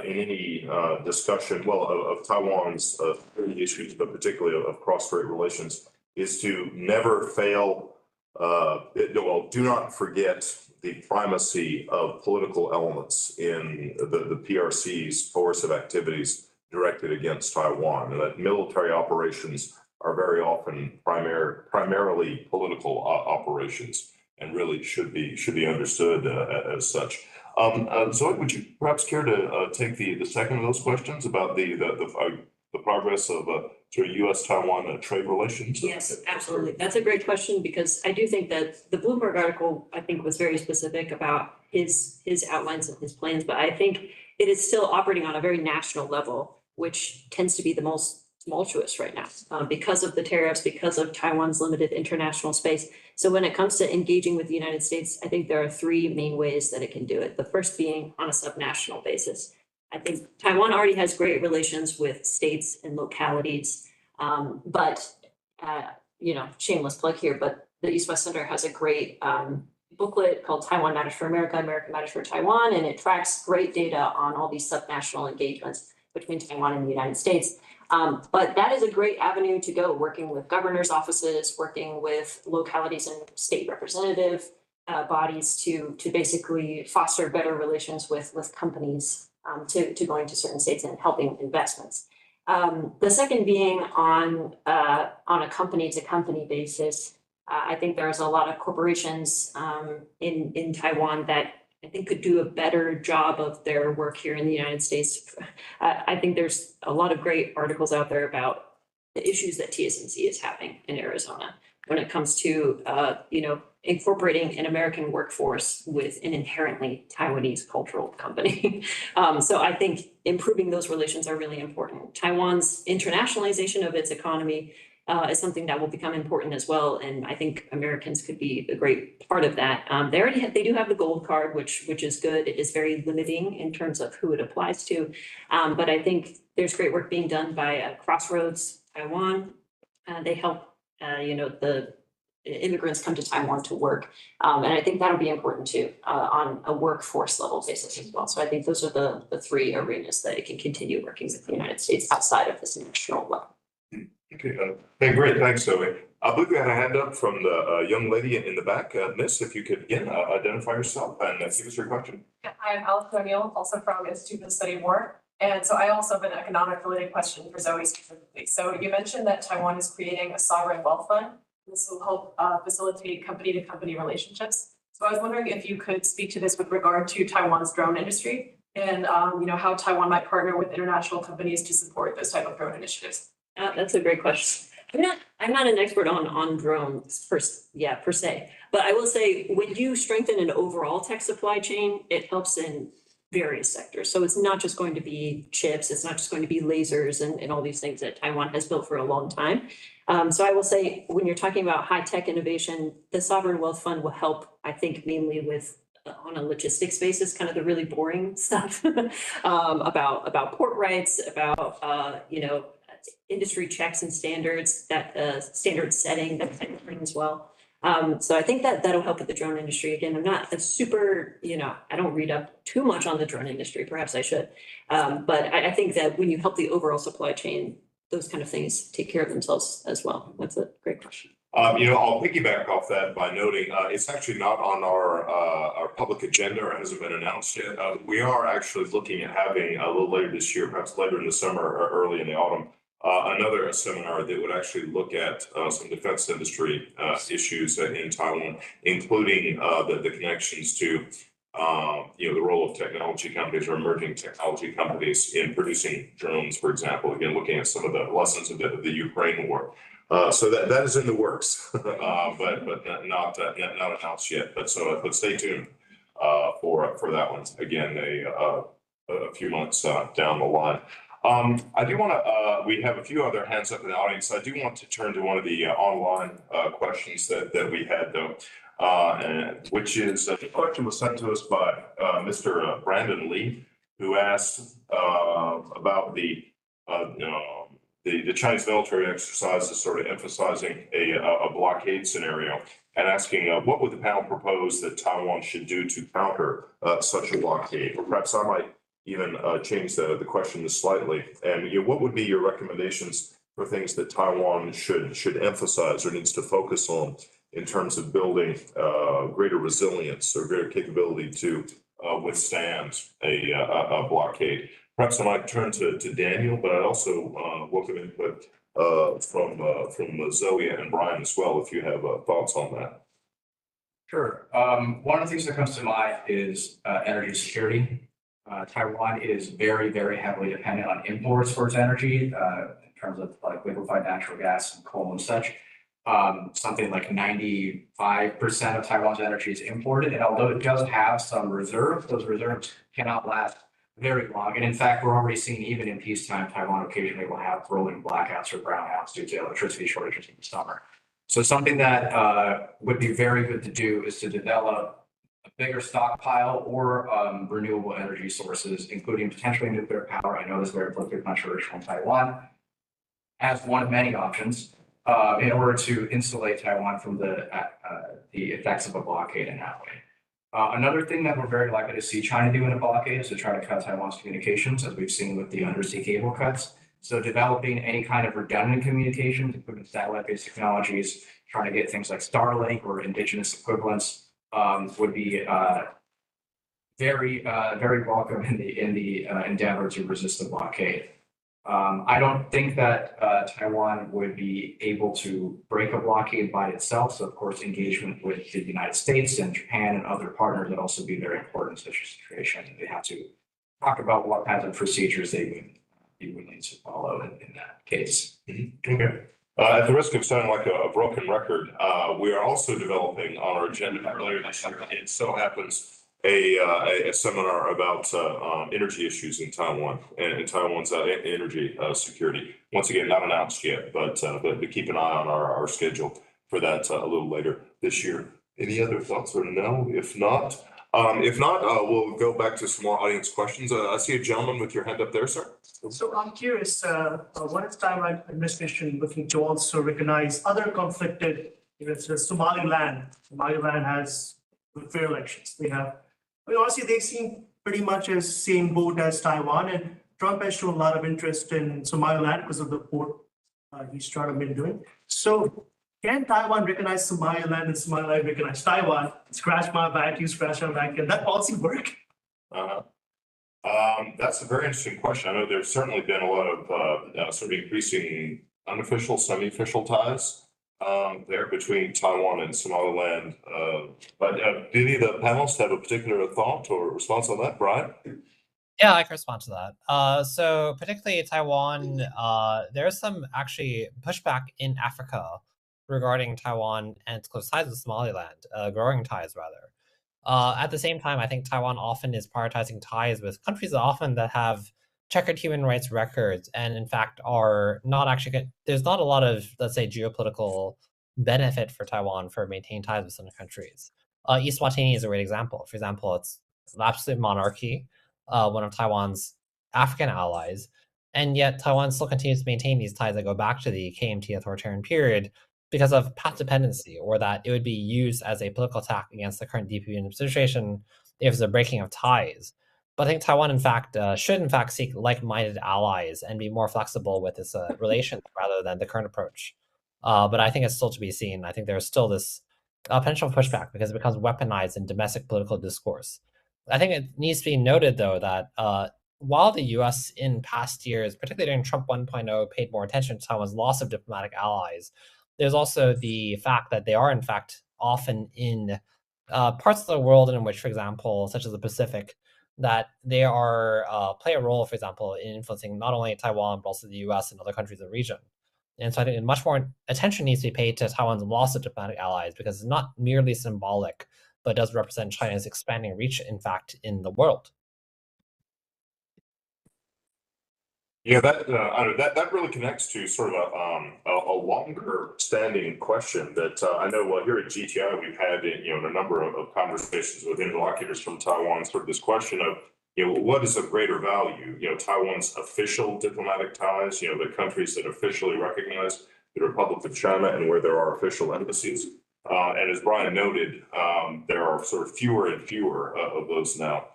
A: in any discussion, well, of Taiwan's issues, but particularly of cross-strait relations, is to never fail, do not forget the primacy of political elements in the PRC's coercive activities directed against Taiwan, and that military operations are very often primarily political operations, and really should be understood as such. Zoe, would you perhaps care to take the second of those questions about the progress of sort of U.S.-Taiwan trade relations?
D: Yes, absolutely. That's a great question, because I do think that the Bloomberg article, I think, was very specific about his outlines of his plans, but I think it is still operating on a very national level, which tends to be the most tumultuous right now because of the tariffs, because of Taiwan's limited international space. So when it comes to engaging with the United States, I think there are three main ways that it can do it. The first being on a subnational basis. I think Taiwan already has great relations with states and localities, but shameless plug here, but the East-West Center has a great booklet called Taiwan Matters for America, America Matters for Taiwan, and it tracks great data on all these subnational engagements between Taiwan and the United States. But that is a great avenue to go, working with governors' offices, working with localities and state representative bodies to basically foster better relations with companies to going to certain states and helping investments. The second being on a company-to-company basis. I think there's a lot of corporations in Taiwan that I think could do a better job of their work here in the United States. I think there's a lot of great articles out there about the issues that TSMC is having in Arizona when it comes to, incorporating an American workforce with an inherently Taiwanese cultural company. So I think improving those relations are really important. Taiwan's internationalization of its economy is something that will become important as well, and I think Americans could be a great part of that. They do have the gold card, which is good. It is very limiting in terms of who it applies to, but I think there's great work being done by Crossroads Taiwan. They help the immigrants come to Taiwan to work, and I think that'll be important too on a workforce level basis as well. So I think those are the three arenas that it can continue working with the United States outside of this national level.
A: Okay, hey, great, thanks, Zoe. I believe we had a hand up from the young lady in the back. Miss, if you could again identify yourself and give us your question.
F: Yeah, hi, I'm Alice O'Neill, also from Institute for the Study of War. And so I also have an economic-related question for Zoe specifically. So you mentioned that Taiwan is creating a sovereign wealth fund. This will help facilitate company-to-company relationships. So I was wondering if you could speak to this with regard to Taiwan's drone industry and how Taiwan might partner with international companies to support those type of drone initiatives.
D: That's a great question. I'm not an expert on drones per se, but I will say when you strengthen an overall tech supply chain, it helps in various sectors. So it's not just going to be chips, it's not just going to be lasers and all these things that Taiwan has built for a long time. So I will say when you're talking about high tech innovation, the Sovereign Wealth Fund will help, I think, mainly with on a logistics basis, kind of the really boring stuff about port rights, about industry checks and standards, that standard setting, that type of thing as well. So I think that'll help with the drone industry. Again, I'm not a super, I don't read up too much on the drone industry, perhaps I should. But I think that when you help the overall supply chain, those kind of things take care of themselves as well. That's a great question.
A: I'll piggyback off that by noting it's actually not on our public agenda or hasn't been announced yet. We are actually looking at having a little later this year, perhaps later in the summer or early in the autumn, another seminar that would actually look at some defense industry issues in Taiwan, including the connections to the role of technology companies or emerging technology companies in producing drones, for example. Again, looking at some of the lessons of the Ukraine war. So that is in the works, but not announced yet. But stay tuned for that one. Again, a few months down the line. I do want to, we have a few other hands up in the audience. I do want to turn to one of the online questions that we had though, which is the question was sent to us by Mr. Brandon Lee, who asked about the Chinese military exercises sort of emphasizing a blockade scenario and asking what would the panel propose that Taiwan should do to counter such a blockade? Or perhaps I might even change the question slightly. And what would be your recommendations for things that Taiwan should emphasize or needs to focus on in terms of building greater resilience or greater capability to withstand a blockade? Perhaps I might turn to Daniel, but I'd also welcome input from Zoe and Brian as well, if you have thoughts on that.
C: Sure. One of the things that comes to mind is energy security. Taiwan is very, very heavily dependent on imports for its energy in terms of like liquefied natural gas and coal and such. Something like 95% of Taiwan's energy is imported, and although it does have some reserves, those reserves cannot last very long. And in fact, we're already seeing even in peacetime, Taiwan occasionally will have rolling blackouts or brownouts due to electricity shortages in the summer. So something that would be very good to do is to develop a bigger stockpile or renewable energy sources, including potentially nuclear power. I know this is very politically controversial in Taiwan, as one of many options in order to insulate Taiwan from the effects of a blockade in that way. Another thing that we're very likely to see China do in a blockade is to try to cut Taiwan's communications, as we've seen with the undersea cable cuts. So developing any kind of redundant communications, including satellite-based technologies, trying to get things like Starlink or indigenous equivalents would be very welcome in the endeavor to resist the blockade. I don't think that Taiwan would be able to break a blockade by itself. So of course, engagement with the United States and Japan and other partners would also be very important in such a situation. They have to talk about what kinds of procedures they would be willing to follow in that case.
A: Okay. At the risk of sounding like a broken record, we are also developing on our agenda earlier this year. It so happens a seminar about energy issues in Taiwan and Taiwan's energy security. Once again, not announced yet, but keep an eye on our schedule for that a little later this year. Any other thoughts or no? If not, we'll go back to some more audience questions. I see a gentleman with your hand up there, sir.
G: So I'm curious, what is Taiwan administration looking to also recognize other conflicted, Somaliland? Somaliland has fair elections. Honestly, they seem pretty much as same boat as Taiwan, and Trump has shown a lot of interest in Somaliland because of the port he's trying to been doing. So can Taiwan recognize Somaliland and Somaliland recognize Taiwan? Scratch my back, you scratch my back. Can that policy work?
A: That's a very interesting question. I know there's certainly been a lot of sort of increasing unofficial, semi-official ties there between Taiwan and Somaliland. But do any of the panelists have a particular thought or response on that, Brian?
B: Yeah, I can respond to that. So particularly Taiwan, there's some actually pushback in Africa regarding Taiwan and its close ties with Somaliland, growing ties rather. At the same time, I think Taiwan often is prioritizing ties with countries that have checkered human rights records, and in fact are not actually, there's not a lot of, let's say, geopolitical benefit for Taiwan for maintaining ties with some countries. East Swatini is a great example. For example, it's an absolute monarchy, one of Taiwan's African allies, and yet Taiwan still continues to maintain these ties that go back to the KMT authoritarian period because of path dependency, or that it would be used as a political attack against the current DPP administration if there's a breaking of ties. But I think Taiwan, in fact, should in fact seek like-minded allies and be more flexible with its relations rather than the current approach. But I think it's still to be seen. I think there's still this potential pushback because it becomes weaponized in domestic political discourse. I think it needs to be noted, though, that while the U.S. in past years, particularly during Trump 1.0, paid more attention to Taiwan's loss of diplomatic allies, there's also the fact that they are, in fact, often in parts of the world in which, for example, such as the Pacific, that they are play a role, for example, in influencing not only Taiwan, but also the US and other countries in the region. And so I think much more attention needs to be paid to Taiwan's loss of diplomatic allies, because it's not merely symbolic, but does represent China's expanding reach, in fact, in the world.
A: Yeah, I know that really connects to sort of a longer standing question that I know. Well, here at GTI, we've had in a number of conversations with interlocutors from Taiwan. Sort of this question of what is of greater value? Taiwan's official diplomatic ties. The countries that officially recognize the Republic of China and where there are official embassies. And as Brian noted, there are sort of fewer and fewer of those now.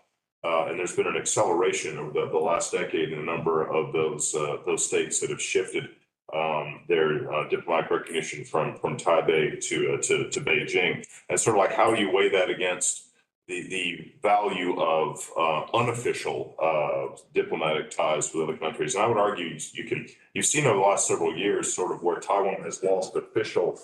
A: And there's been an acceleration over the last decade in a number of those states that have shifted their diplomatic recognition from Taipei to Beijing, and sort of like how you weigh that against the value of unofficial diplomatic ties with other countries. And I would argue you've seen over the last several years sort of where Taiwan has lost official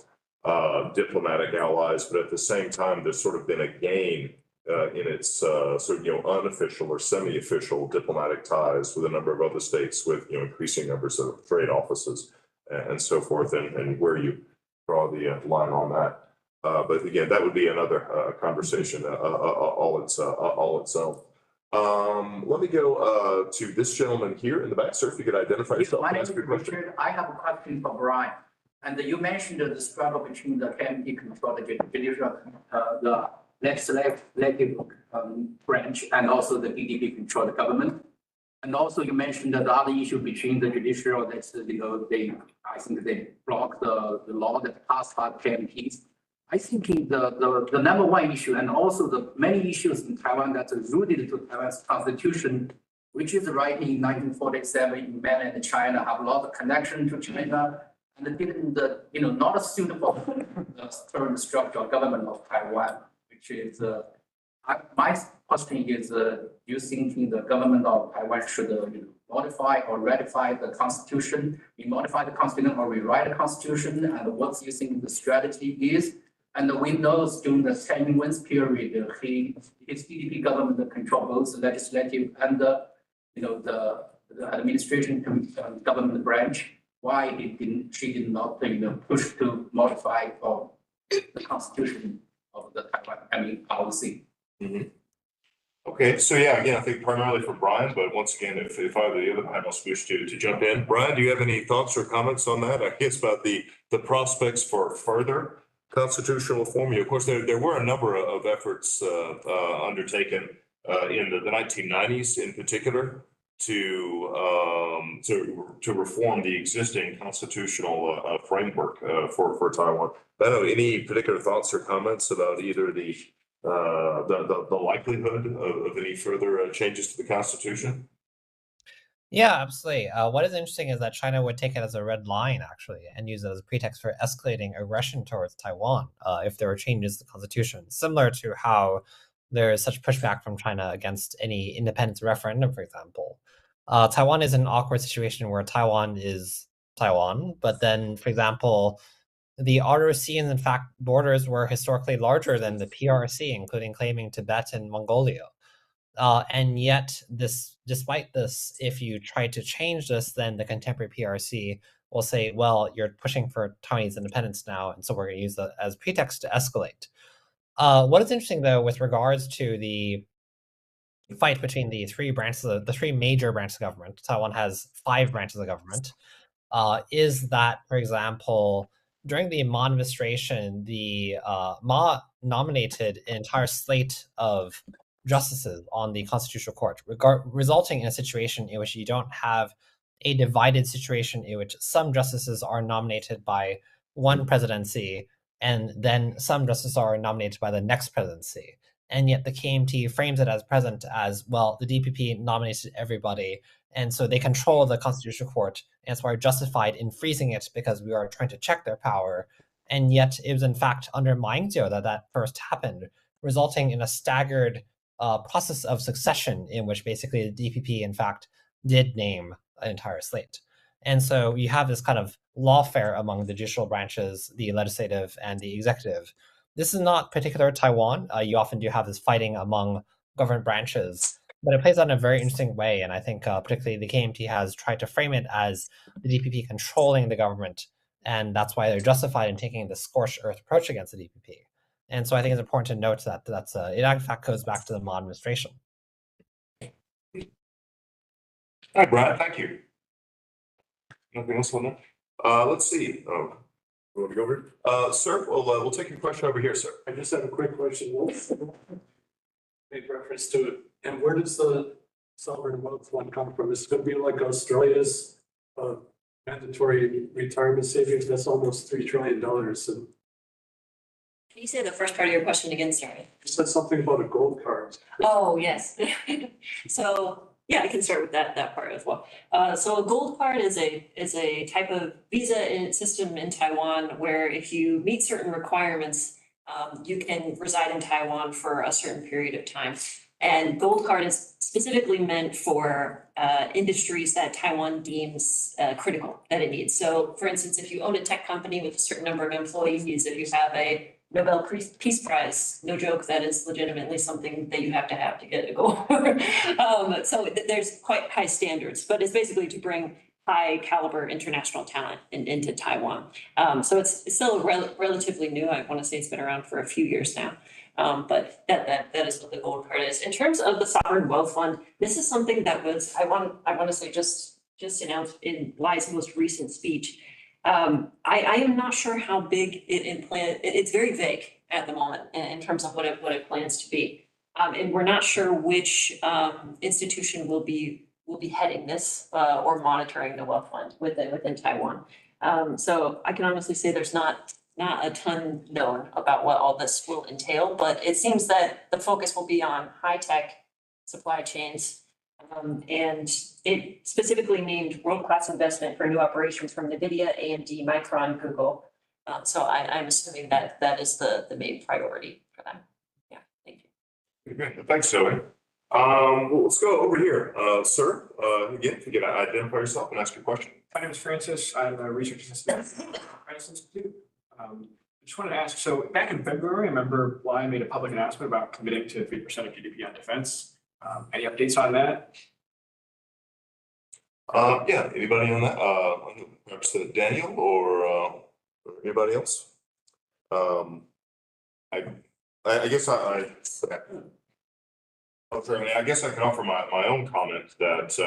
A: diplomatic allies, but at the same time there's sort of been a gain in its sort of unofficial or semi-official diplomatic ties with a number of other states with increasing numbers of trade offices and so forth, and where you draw the line on that. But again, that would be another conversation all its own. Let me go to this gentleman here in the back, sir. If you could identify yourself.
H: My name is Richard. I have a question for Brian. And you mentioned the struggle between the KMT control, the judicial, the legislative branch, and also the DPP control the government. And also you mentioned that the other issue between the judicial, that's I think they block the law that passed by KMTs. I think the number one issue, and also the many issues in Taiwan that are rooted to Taiwan's constitution, which is writing in 1947 in mainland China, have a lot of connection to China, and didn't not suitable for the current structure of government of Taiwan, which is my question is, do you think the government of Taiwan should modify or ratify the constitution, modify the constitution or rewrite the constitution, and what do you think the strategy is? And we know during the 10 months period, his DPP government control both the legislative and the administration government branch. Why she did not push to modify the constitution of the Taiwan policy?
A: Mm-hmm. Okay, so yeah, again, I think primarily for Brian, but once again, if either of the other panelists wish to jump in. Brian, do you have any thoughts or comments on that? I guess about the prospects for further constitutional reform. Of course, there were a number of efforts undertaken in the 1990s in particular to reform the existing constitutional framework for Taiwan. I don't know, any particular thoughts or comments about either the likelihood of any further changes to the Constitution?
B: Yeah, absolutely. What is interesting is that China would take it as a red line, actually, and use it as a pretext for escalating aggression towards Taiwan if there were changes to the Constitution, similar to how there is such pushback from China against any independence referendum, for example. Taiwan is in an awkward situation where Taiwan is Taiwan, but then, for example, the ROC's, in fact, borders were historically larger than the PRC, including claiming Tibet and Mongolia. And yet, despite this, if you try to change this, then the contemporary PRC will say, well, you're pushing for Taiwanese independence now, and so we're going to use that as pretext to escalate. What is interesting, though, with regards to the fight between the three major branches of government, Taiwan has 5 branches of government, is that, for example, during the Ma administration, the Ma nominated an entire slate of justices on the Constitutional Court, resulting in a situation in which you don't have a divided situation in which some justices are nominated by one presidency and then some justices are nominated by the next presidency. And yet the KMT frames it as present as, well, the DPP nominated everybody, and so they control the Constitutional Court, and so are justified in freezing it because we are trying to check their power. And yet it was in fact under Ma Ying-jeou that first happened, resulting in a staggered process of succession in which basically the DPP in fact did name an entire slate. And so you have this kind of lawfare among the judicial branches, the legislative and the executive. This is not particular to Taiwan. You often do have this fighting among government branches, but it plays out in a very interesting way. And I think particularly the KMT has tried to frame it as the DPP controlling the government. And that's why they're justified in taking the scorched earth approach against the DPP. And so I think it's important to note that it in fact goes back to the Ma administration.
A: Hi, Brian. Thank you. Nothing else on that? Let's see. Oh, you want to go over? Sir, we'll take your question over here, sir.
I: I just have a quick question. Made reference to it. And where does the sovereign wealth fund come from? Is it going to be like Australia's mandatory retirement savings? That's almost $3 trillion. And
D: Can you say the first part of your question again, sorry?
I: you said something about a gold card.
D: Oh, yes. So, yeah, I can start with that part as well. So a gold card is a type of visa system in Taiwan where if you meet certain requirements, you can reside in Taiwan for a certain period of time. And gold card is specifically meant for industries that Taiwan deems critical that it needs. So for instance, if you own a tech company with a certain number of employees, if you have a Nobel Peace Prize, no joke, that is legitimately something that you have to get to go over. So there's quite high standards, but it's basically to bring high caliber international talent into Taiwan. So it's still relatively new. I want to say it's been around for a few years now. But that is what the gold card is. In terms of the sovereign wealth fund, this is something that was, I want to say just announced in Lai's most recent speech. I am not sure how big it's very vague at the moment in terms of what it plans to be. And we're not sure which institution will be heading this or monitoring the wealth fund within Taiwan. So I can honestly say there's not a ton known about what all this will entail, but it seems that the focus will be on high-tech supply chains. And it specifically named world-class investment for new operations from NVIDIA, AMD, Micron, Google. So I'm assuming that is the main priority for them. Yeah, thank you.
A: Great, thanks, Zoe. Well, let's go over here. Sir, again, if you can identify yourself and ask your question.
J: My name is Francis. I'm a research assistant at the Presidency Institute. I just wanted to ask, so back in February, I remember Lai made a public announcement about committing to 3% of GDP on defense. Any updates on that?
A: Yeah, anybody on that? Perhaps Daniel or anybody else? I guess I guess I can offer my own comment that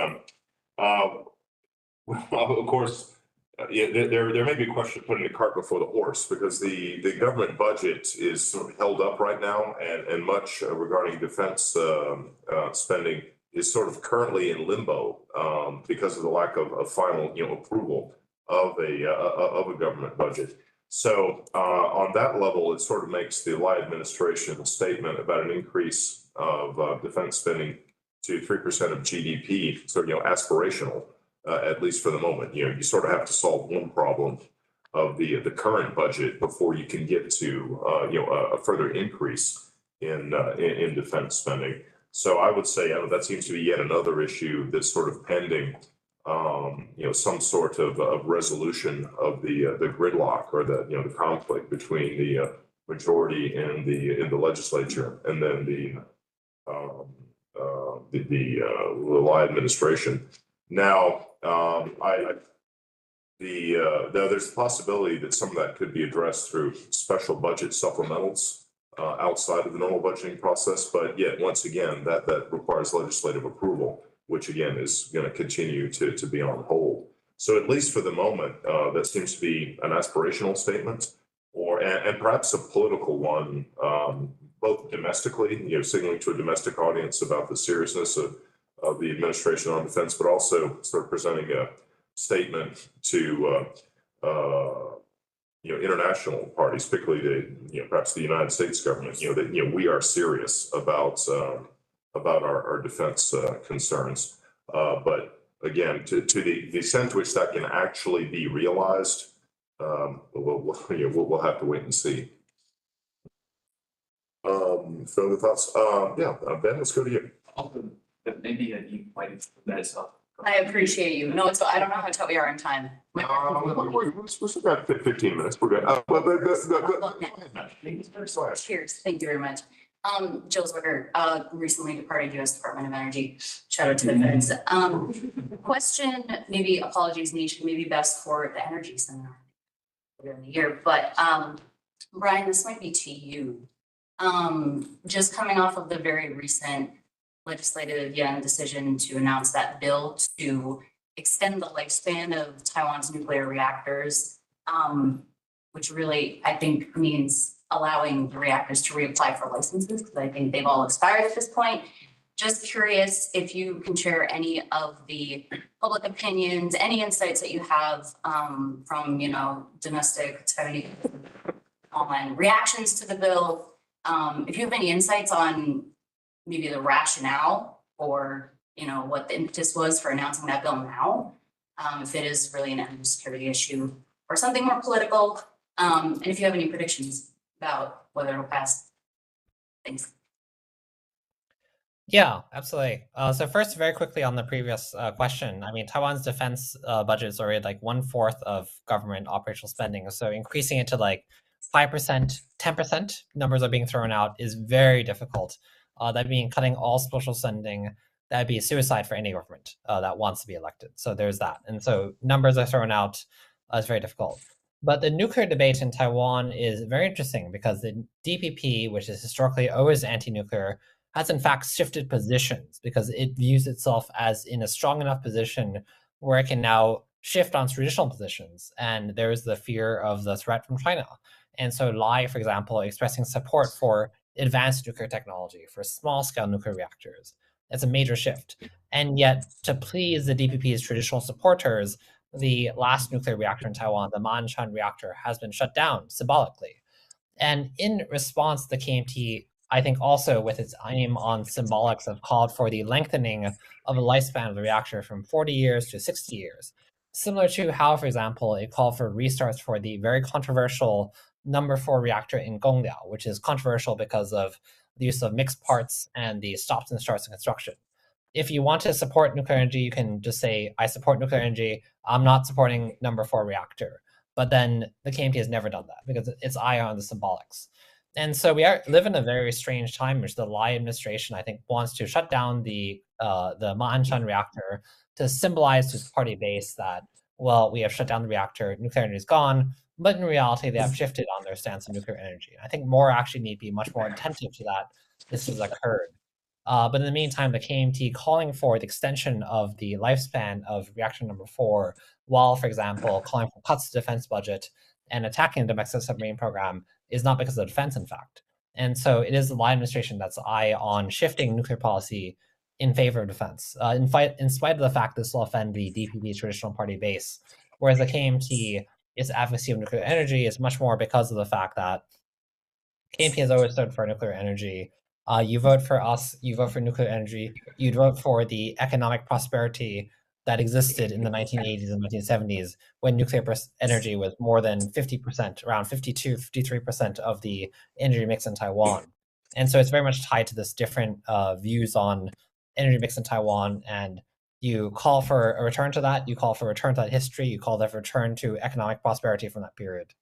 A: well, of course, yeah, there may be a question of putting the cart before the horse because the government budget is sort of held up right now, and much regarding defense spending is sort of currently in limbo because of the lack of final approval of a government budget. So on that level, it sort of makes the Lai administration statement about an increase of defense spending to 3% of GDP sort of aspirational. At least for the moment, you sort of have to solve one problem of the current budget before you can get to a further increase in defense spending. So I would say that seems to be yet another issue that's sort of pending, some sort of resolution of the gridlock or the conflict between the majority and the legislature, and then the Lai administration. Now, there's a possibility that some of that could be addressed through special budget supplementals outside of the normal budgeting process. But yet, once again, that requires legislative approval, which again is going to continue to be on hold. So at least for the moment, that seems to be an aspirational statement, and perhaps a political one, both domestically, signaling to a domestic audience about the seriousness of the administration on defense, but also sort of presenting a statement to international parties, particularly perhaps the United States government, that we are serious about our defense concerns. But again, to the extent to which that can actually be realized, we'll have to wait and see. Further thoughts? Ben, let's go to you.
H: That maybe you might that as well.
K: I appreciate you. No, it's, I don't know how tight we are in time.
A: We're still got 15 minutes. We're good.
K: Cheers. Thank you very much. Jill Zwicker, recently departed U.S. Department of Energy. Shout out to the feds. Question, maybe apologies, Nish, maybe best for the energy seminar later in the year. But Brian, this might be to you. Just coming off of the very recent legislative decision to announce that bill to extend the lifespan of Taiwan's nuclear reactors, which really, I think, means allowing the reactors to reapply for licenses, because I think they've all expired at this point. Just curious if you can share any of the public opinions, any insights that you have from, domestic Taiwanese online reactions to the bill. If you have any insights on maybe the rationale or, what the impetus was for announcing that bill now, if it is really an energy security issue or something more political, and if you have any predictions about whether it'll pass. Thanks.
B: Yeah, absolutely. So first, very quickly on the previous question, I mean, Taiwan's defense budget is already like 1/4 of government operational spending. So increasing it to like 5%, 10%, numbers are being thrown out is very difficult. That means cutting all social spending, that'd be suicide for any government that wants to be elected. So there's that. And so numbers are thrown out, it's very difficult. But the nuclear debate in Taiwan is very interesting because the DPP, which is historically always anti-nuclear, has in fact shifted positions because it views itself as in a strong enough position where it can now shift on traditional positions. And there is the fear of the threat from China. And so Lai, for example, expressing support for advanced nuclear technology, for small-scale nuclear reactors. It's a major shift. And yet, to please the DPP's traditional supporters, the last nuclear reactor in Taiwan, the Ma'anshan reactor, has been shut down symbolically. And in response, the KMT, I think also with its aim on symbolics, have called for the lengthening of the lifespan of the reactor from 40 years to 60 years. Similar to how, for example, it called for restarts for the very controversial number 4 reactor in Gongliao, which is controversial because of the use of mixed parts and the stops and starts in construction. If you want to support nuclear energy, you can just say, I support nuclear energy, I'm not supporting number 4 reactor. But then the KMT has never done that because its eye on the symbolics. And so we live in a very strange time, which the Lai administration, I think, wants to shut down the Ma'anshan reactor to symbolize to its party base that, well, we have shut down the reactor, nuclear energy is gone. But in reality, they have shifted on their stance on nuclear energy. I think more actually need to be much more attentive to that. This has occurred. But in the meantime, the KMT calling for the extension of the lifespan of reactor number 4, while, for example, calling for cuts to defense budget and attacking the domestic submarine program, is not because of defense, in fact. And so it is the Lai administration that's eye on shifting nuclear policy in favor of defense, in spite of the fact this will offend the DPP's traditional party base, whereas the KMT, its advocacy of nuclear energy is much more because of the fact that KMT has always stood for nuclear energy. You vote for us, you vote for nuclear energy, you'd vote for the economic prosperity that existed in the 1980s and 1970s when nuclear energy was more than 50%, around 52, 53% of the energy mix in Taiwan. And so it's very much tied to this different views on energy mix in Taiwan. And you call for a return to that, you call for a return to that history, you call for a return to economic prosperity from that period.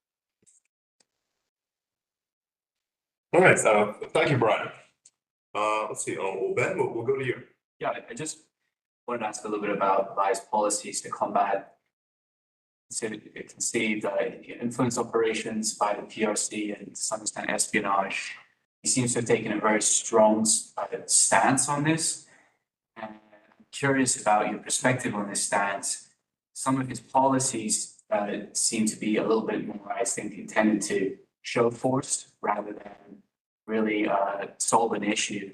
A: All right, thank you, Brian. Let's see, Ben, we'll go to you.
E: Yeah, I just wanted to ask a little bit about Lai's policies to combat conceived influence operations by the PRC and to some extent espionage. He seems to have taken a very strong stance on this. And I'm curious about your perspective on this stance. Some of his policies seem to be a little bit more, I think, intended to show force rather than really solve an issue.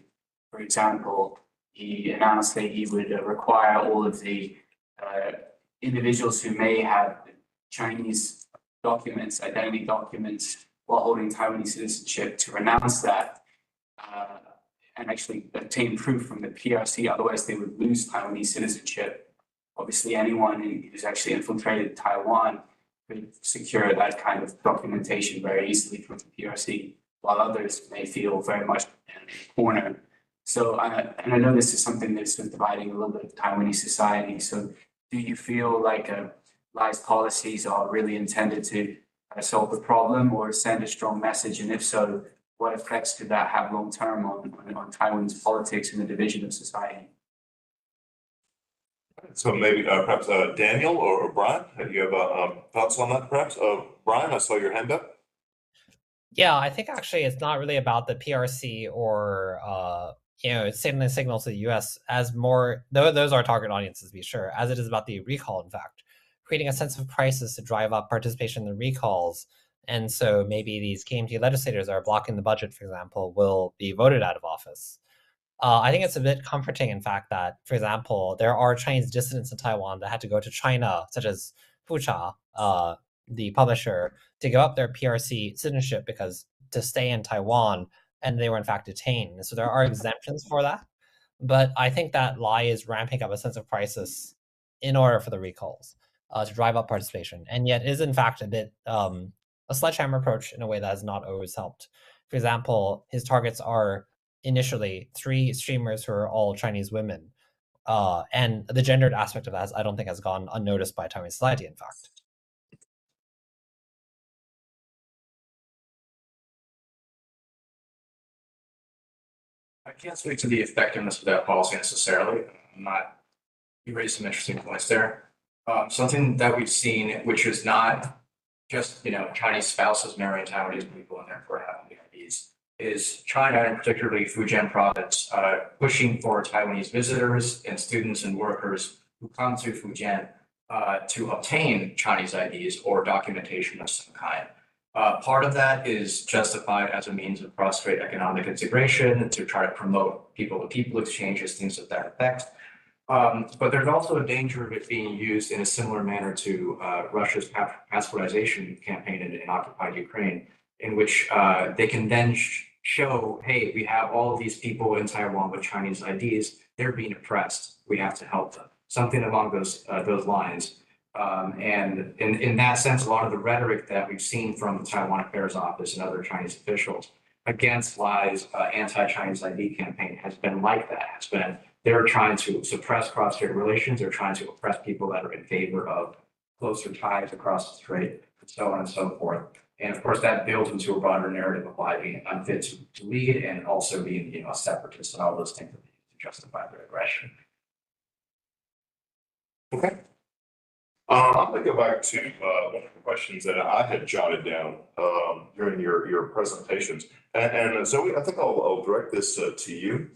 E: For example, he announced that he would require all of the individuals who may have Chinese documents, identity documents, while holding Taiwanese citizenship to renounce that and actually obtain proof from the PRC, otherwise they would lose Taiwanese citizenship. Obviously, anyone who's actually infiltrated Taiwan could secure that kind of documentation very easily from the PRC, while others may feel very much in a corner. So, and I know this is something that's been dividing a little bit of Taiwanese society. So do you feel like Lai's policies are really intended to solve the problem or send a strong message? And if so, what effects could that have long term on Taiwan's politics and the division of society?
A: So maybe perhaps Daniel or Brian, do you have thoughts on that perhaps? Brian, I saw your hand up.
B: Yeah, I think actually it's not really about the PRC or it's sending a signal to the US as more, though those are target audiences, to be sure, as it is about the recall, in fact, creating a sense of crisis to drive up participation in the recalls. And so maybe these KMT legislators that are blocking the budget, for example, will be voted out of office. I think it's a bit comforting, in fact, that, for example, there are Chinese dissidents in Taiwan that had to go to China, such as Fucha, the publisher, to give up their PRC citizenship because to stay in Taiwan, and they were in fact detained. So there are exemptions for that. But I think that lie is ramping up a sense of crisis in order for the recalls to drive up participation, and yet is in fact a bit a sledgehammer approach in a way that has not always helped. For example, his targets are initially 3 streamers who are all Chinese women. And the gendered aspect of that, I don't think, has gone unnoticed by Taiwanese society, in fact.
C: I can't speak to the effectiveness of that policy necessarily. You raised some interesting points there. Something that we've seen, which is not just, Chinese spouses marrying Taiwanese people and therefore having IDs, is China, and particularly Fujian province, pushing for Taiwanese visitors and students and workers who come to Fujian to obtain Chinese IDs or documentation of some kind. Part of that is justified as a means of cross-strait economic integration to try to promote people-to-people exchanges, things of that effect. But there's also a danger of it being used in a similar manner to Russia's pacifization campaign in occupied Ukraine, in which they can then show, hey, we have all of these people in Taiwan with Chinese IDs, they're being oppressed, we have to help them. Something along those lines. And in that sense, a lot of the rhetoric that we've seen from the Taiwan Affairs Office and other Chinese officials against Lai's anti-Chinese ID campaign has been like that, they're trying to suppress cross-strait relations, they're trying to oppress people that are in favor of closer ties across the strait, and so on and so forth. And of course, that builds into a broader narrative of Lai being unfit to lead and also being, a separatist and all those things that they use to justify their aggression.
A: Okay. I'm going to go back to one of the questions that I had jotted down during your presentations. And Zoe, I think I'll direct this to you.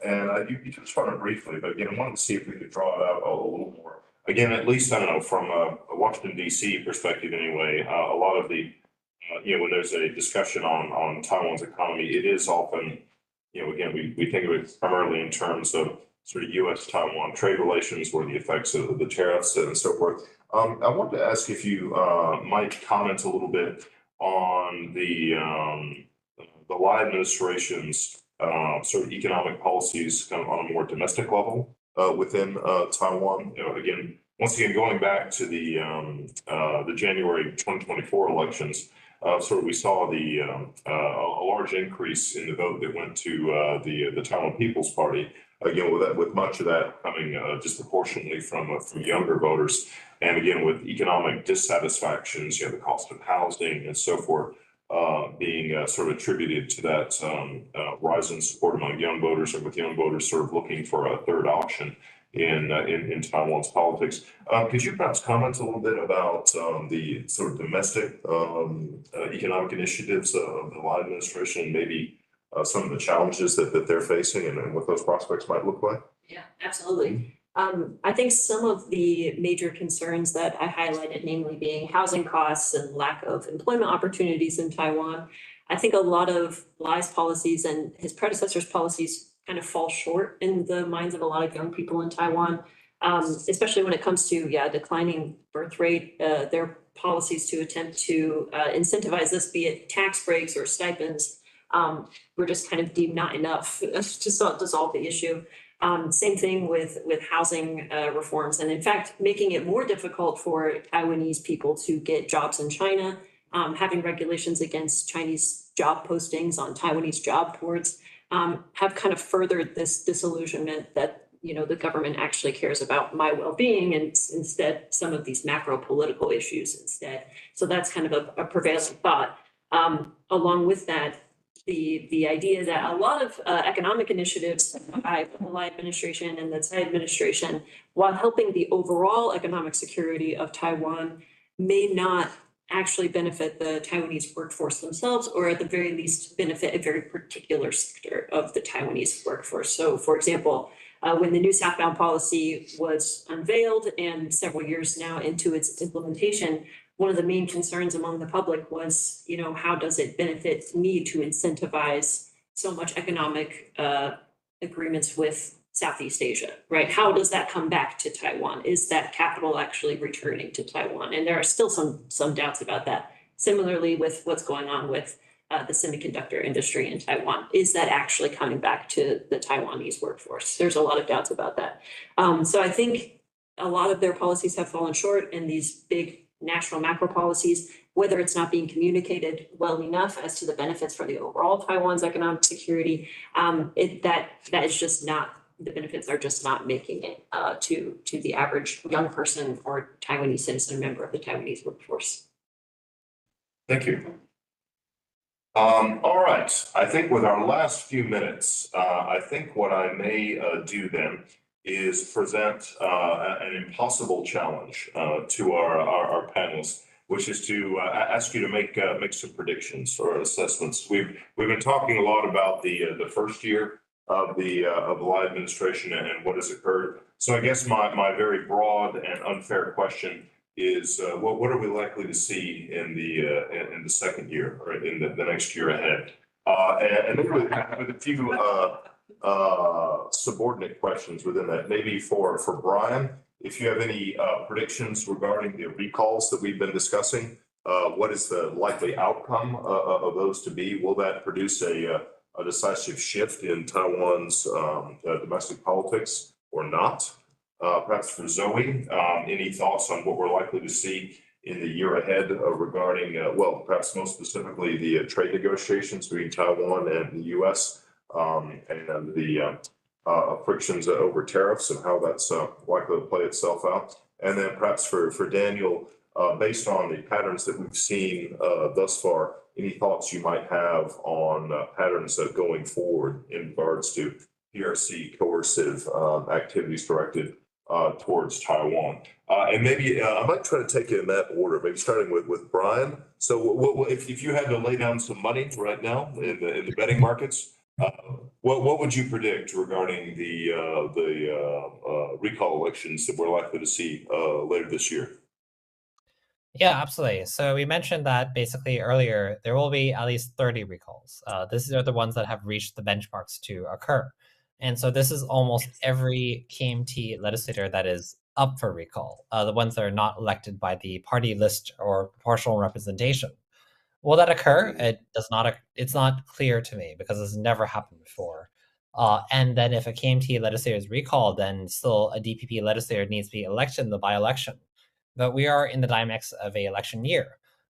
A: And you touched on it briefly, but again, I wanted to see if we could draw it out a little more. Again, at least, I don't know, from a Washington, D.C. perspective anyway, a lot of the, when there's a discussion on Taiwan's economy, it is often, again, we think of it primarily in terms of sort of U.S.-Taiwan trade relations, where the effects of the tariffs and so forth. I wanted to ask if you might comment a little bit on the Lai administration's sort of economic policies kind of on a more domestic level within Taiwan. Again, once again, going back to the January 2024 elections, sort of we saw a large increase in the vote that went to the Taiwan People's Party. Again, with much of that coming disproportionately from younger voters, and again with economic dissatisfactions, the cost of housing and so forth, being sort of attributed to that rise in support among young voters, and with young voters sort of looking for a third option in Taiwan's politics. Could you perhaps comment a little bit about the sort of domestic economic initiatives of the Lai administration, and maybe some of the challenges that they're facing and what those prospects might look like?
D: Yeah, absolutely. I think some of the major concerns that I highlighted, namely being housing costs and lack of employment opportunities in Taiwan, I think a lot of Lai's policies and his predecessors' policies kind of fall short in the minds of a lot of young people in Taiwan, especially when it comes to, declining birth rate. Their policies to attempt to incentivize this, be it tax breaks or stipends, were just kind of deemed not enough to solve the issue. Same thing with housing reforms, and in fact, making it more difficult for Taiwanese people to get jobs in China, having regulations against Chinese job postings on Taiwanese job boards, have kind of furthered this disillusionment that, the government actually cares about my well-being, and instead some of these macro political issues instead. So that's kind of a prevailing thought. Along with that, the idea that a lot of economic initiatives by the Lai administration and the Tsai administration, while helping the overall economic security of Taiwan, may not actually benefit the Taiwanese workforce themselves, or at the very least benefit a very particular sector of the Taiwanese workforce. So for example, when the new southbound policy was unveiled and several years now into its implementation, one of the main concerns among the public was, you know, how does it benefit me to incentivize so much economic agreements with Southeast Asia, right? How does that come back to Taiwan? Is that capital actually returning to Taiwan? And there are still some doubts about that. Similarly with what's going on with the semiconductor industry in Taiwan. Is that actually coming back to the Taiwanese workforce? There's a lot of doubts about that. So I think a lot of their policies have fallen short in these big national macro policies, whether it's not being communicated well enough as to the benefits for the overall Taiwan's economic security, that is just not, the benefits are just not making it to the average young person or Taiwanese citizen member of the Taiwanese workforce.
A: Thank you. All right, I think with our last few minutes, I think what I may do then is present an impossible challenge to our panelists, which is to ask you to make some predictions or assessments. We've been talking a lot about the first year of the Lai administration and what has occurred. So I guess my very broad and unfair question is what are we likely to see in the second year or in the next year ahead? And then with a few subordinate questions within that, maybe for Brian, if you have any predictions regarding the recalls that we've been discussing, what is the likely outcome of those to be? Will that produce a decisive shift in Taiwan's domestic politics or not? Perhaps for Zoe, any thoughts on what we're likely to see in the year ahead regarding, well, perhaps most specifically the trade negotiations between Taiwan and the U.S. And the frictions over tariffs and how that's likely to play itself out. And then perhaps for Daniel, based on the patterns that we've seen thus far, any thoughts you might have on patterns going forward in regards to PRC coercive activities directed towards Taiwan. And maybe I might try to take it in that order, maybe starting with Brian. So if you had to lay down some money right now in the betting markets, what would you predict regarding the recall elections that we're likely to see later this year?
B: Yeah, absolutely. So we mentioned that basically earlier, there will be at least 30 recalls. These are the ones that have reached the benchmarks to occur. And so this is almost every KMT legislator that is up for recall, the ones that are not elected by the party list or proportional representation. Will that occur? It does not. It's not clear to me because it's never happened before. And then if a KMT legislator is recalled, then still a DPP legislator needs to be elected in the by-election. But we are in the dynamics of an election year.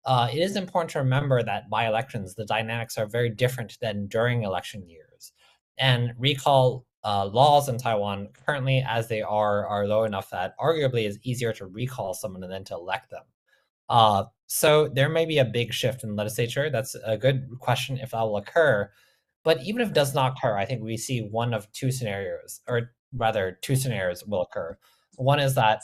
B: It is important to remember that by-elections, the dynamics are very different than during election years. And recall laws in Taiwan currently, as they are low enough that arguably it's easier to recall someone than to elect them. So there may be a big shift in the legislature. That's a good question if that will occur. But even if it does not occur, I think we see one of two scenarios, or rather two scenarios will occur. One is that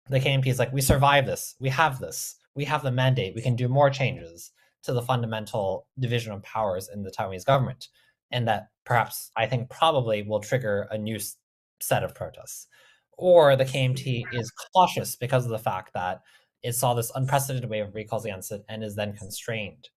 B: the KMP is like, we survive this, we have the mandate, we can do more changes to the fundamental division of powers in the Taiwanese government. And that perhaps, I think probably will trigger a new set of protests. Or the KMT is cautious because of the fact that it saw this unprecedented wave of recalls against it and is then constrained.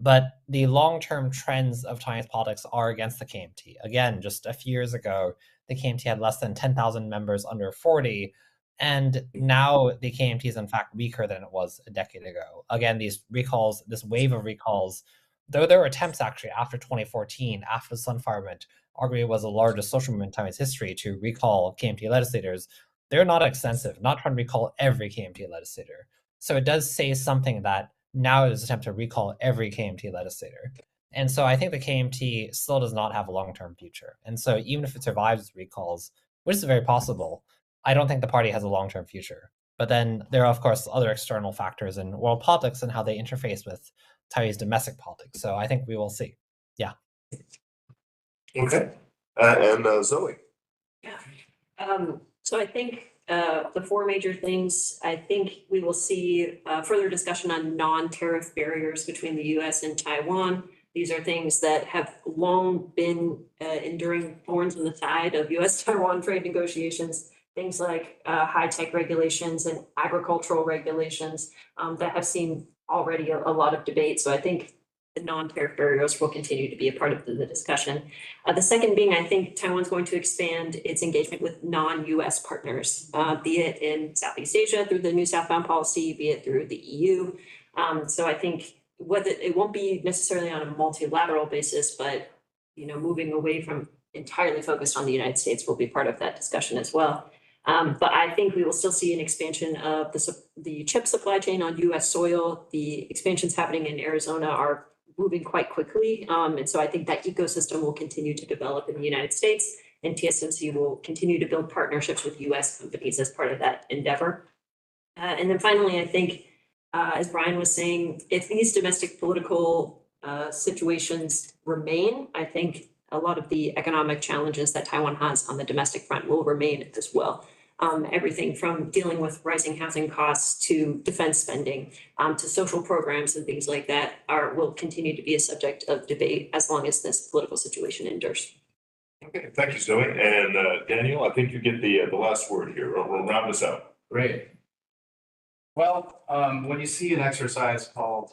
B: But the long-term trends of Taiwanese politics are against the KMT. Again, just a few years ago, the KMT had less than 10,000 members under 40, and now the KMT is in fact weaker than it was a decade ago. Again, these recalls, this wave of recalls, though there were attempts actually after 2014, after the Sunfire Movement, arguably was the largest social movement in Taiwan's history to recall KMT legislators, they're not extensive, not trying to recall every KMT legislator. So it does say something that now is an attempt to recall every KMT legislator. And so I think the KMT still does not have a long-term future. And so even if it survives recalls, which is very possible, I don't think the party has a long-term future. But then there are, of course, other external factors in world politics and how they interface with Taiwanese domestic politics. So I think we will see. Yeah.
A: Okay. And Zoe.
D: Yeah. So I think the four major things, I think we will see further discussion on non-tariff barriers between the US and Taiwan. These are things that have long been enduring thorns in the side of US-Taiwan trade negotiations. Things like high-tech regulations and agricultural regulations that have seen already a lot of debate. So I think the non-tariff barriers will continue to be a part of the discussion. The second being, I think Taiwan's going to expand its engagement with non-US partners, be it in Southeast Asia through the new southbound policy, be it through the EU. So I think whether it won't be necessarily on a multilateral basis, but moving away from entirely focused on the United States will be part of that discussion as well. But I think we will still see an expansion of the chip supply chain on US soil. The expansions happening in Arizona are moving quite quickly. And so I think that ecosystem will continue to develop in the United States, and TSMC will continue to build partnerships with US companies as part of that endeavor. And then finally, I think, as Brian was saying, if these domestic political situations remain, I think a lot of the economic challenges that Taiwan has on the domestic front will remain as well. Everything from dealing with rising housing costs to defense spending, to social programs and things like that will continue to be a subject of debate as long as this political situation endures.
A: Okay, thank you, Zoe. And Daniel, I think you get the last word here. We'll round this out.
C: Great. Well, when you see an exercise called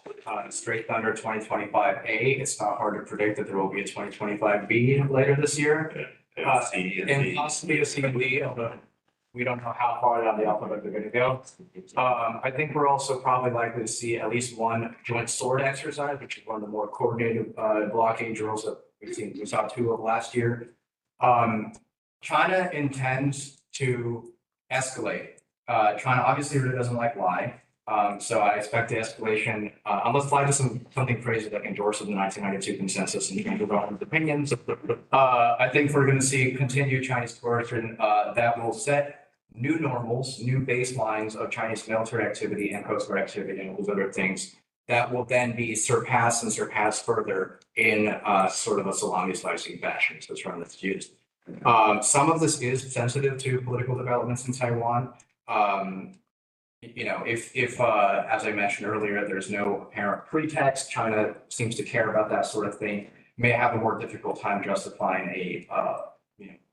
C: Straight Thunder 2025A, it's not hard to predict that there will be a 2025B later this year. And possibly a C and D, although we don't know how far down the alphabet they're going to go. I think we're also probably likely to see at least one joint sword exercise, which is one of the more coordinated blockade drills that we saw two of last year. China intends to escalate. China obviously really doesn't like lie. So I expect the escalation, unless lie does something crazy like endorse the 1992 consensus and change everyone's opinions. I think we're going to see continued Chinese coercion that will set new normals, new baselines of Chinese military activity and coast guard activity and all those other things that will then be surpassed and surpassed further in sort of a salami slicing fashion. So the term that's used. Some of this is sensitive to political developments in Taiwan. If as I mentioned earlier, there's no apparent pretext, China seems to care about that sort of thing, may have a more difficult time justifying a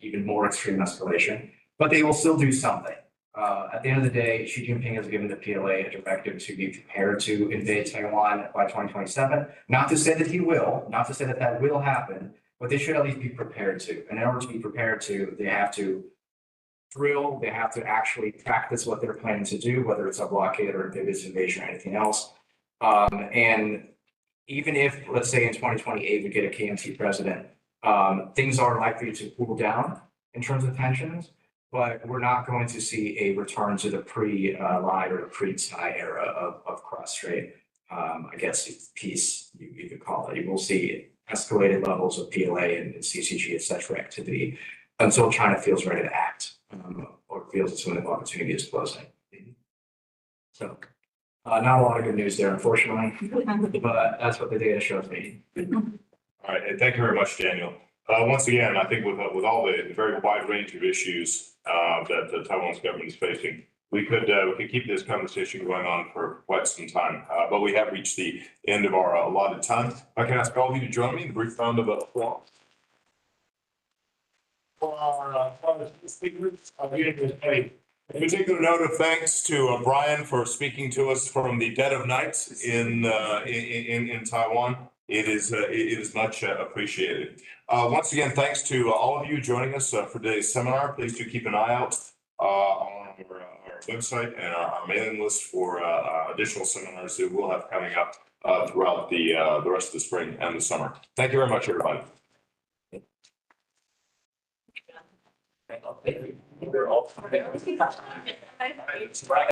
C: even more extreme escalation, but they will still do something. At the end of the day, Xi Jinping has given the PLA a directive to be prepared to invade Taiwan by 2027. Not to say that he will, not to say that that will happen, but they should at least be prepared to. And in order to be prepared to, they have to drill, they have to actually practice what they're planning to do, whether it's a blockade or amphibious invasion or anything else. And even if, let's say in 2028, we get a KMT president, things are likely to cool down in terms of tensions, but we're not going to see a return to the pre-Lai or the pre-Tsai era of cross-strait, I guess, peace, you could call it. You will see escalated levels of PLA and CCG, et cetera, activity until China feels ready to act or feels its window of opportunity is closing. So not a lot of good news there, unfortunately, but that's what the data shows me.
A: All right, and thank you very much, Daniel. Once again, I think with all the very wide range of issues that the Taiwan's government is facing, we could keep this conversation going on for quite some time, but we have reached the end of our allotted time. I can ask all of you to join me in a brief round of applause. A particular note of thanks to Brian for speaking to us from the dead of night in Taiwan. It is much appreciated. Once again, thanks to all of you joining us for today's seminar. Please do keep an eye out on our website and our mailing list for additional seminars that we'll have coming up throughout the rest of the spring and the summer. Thank you very much, everybody.
H: We're all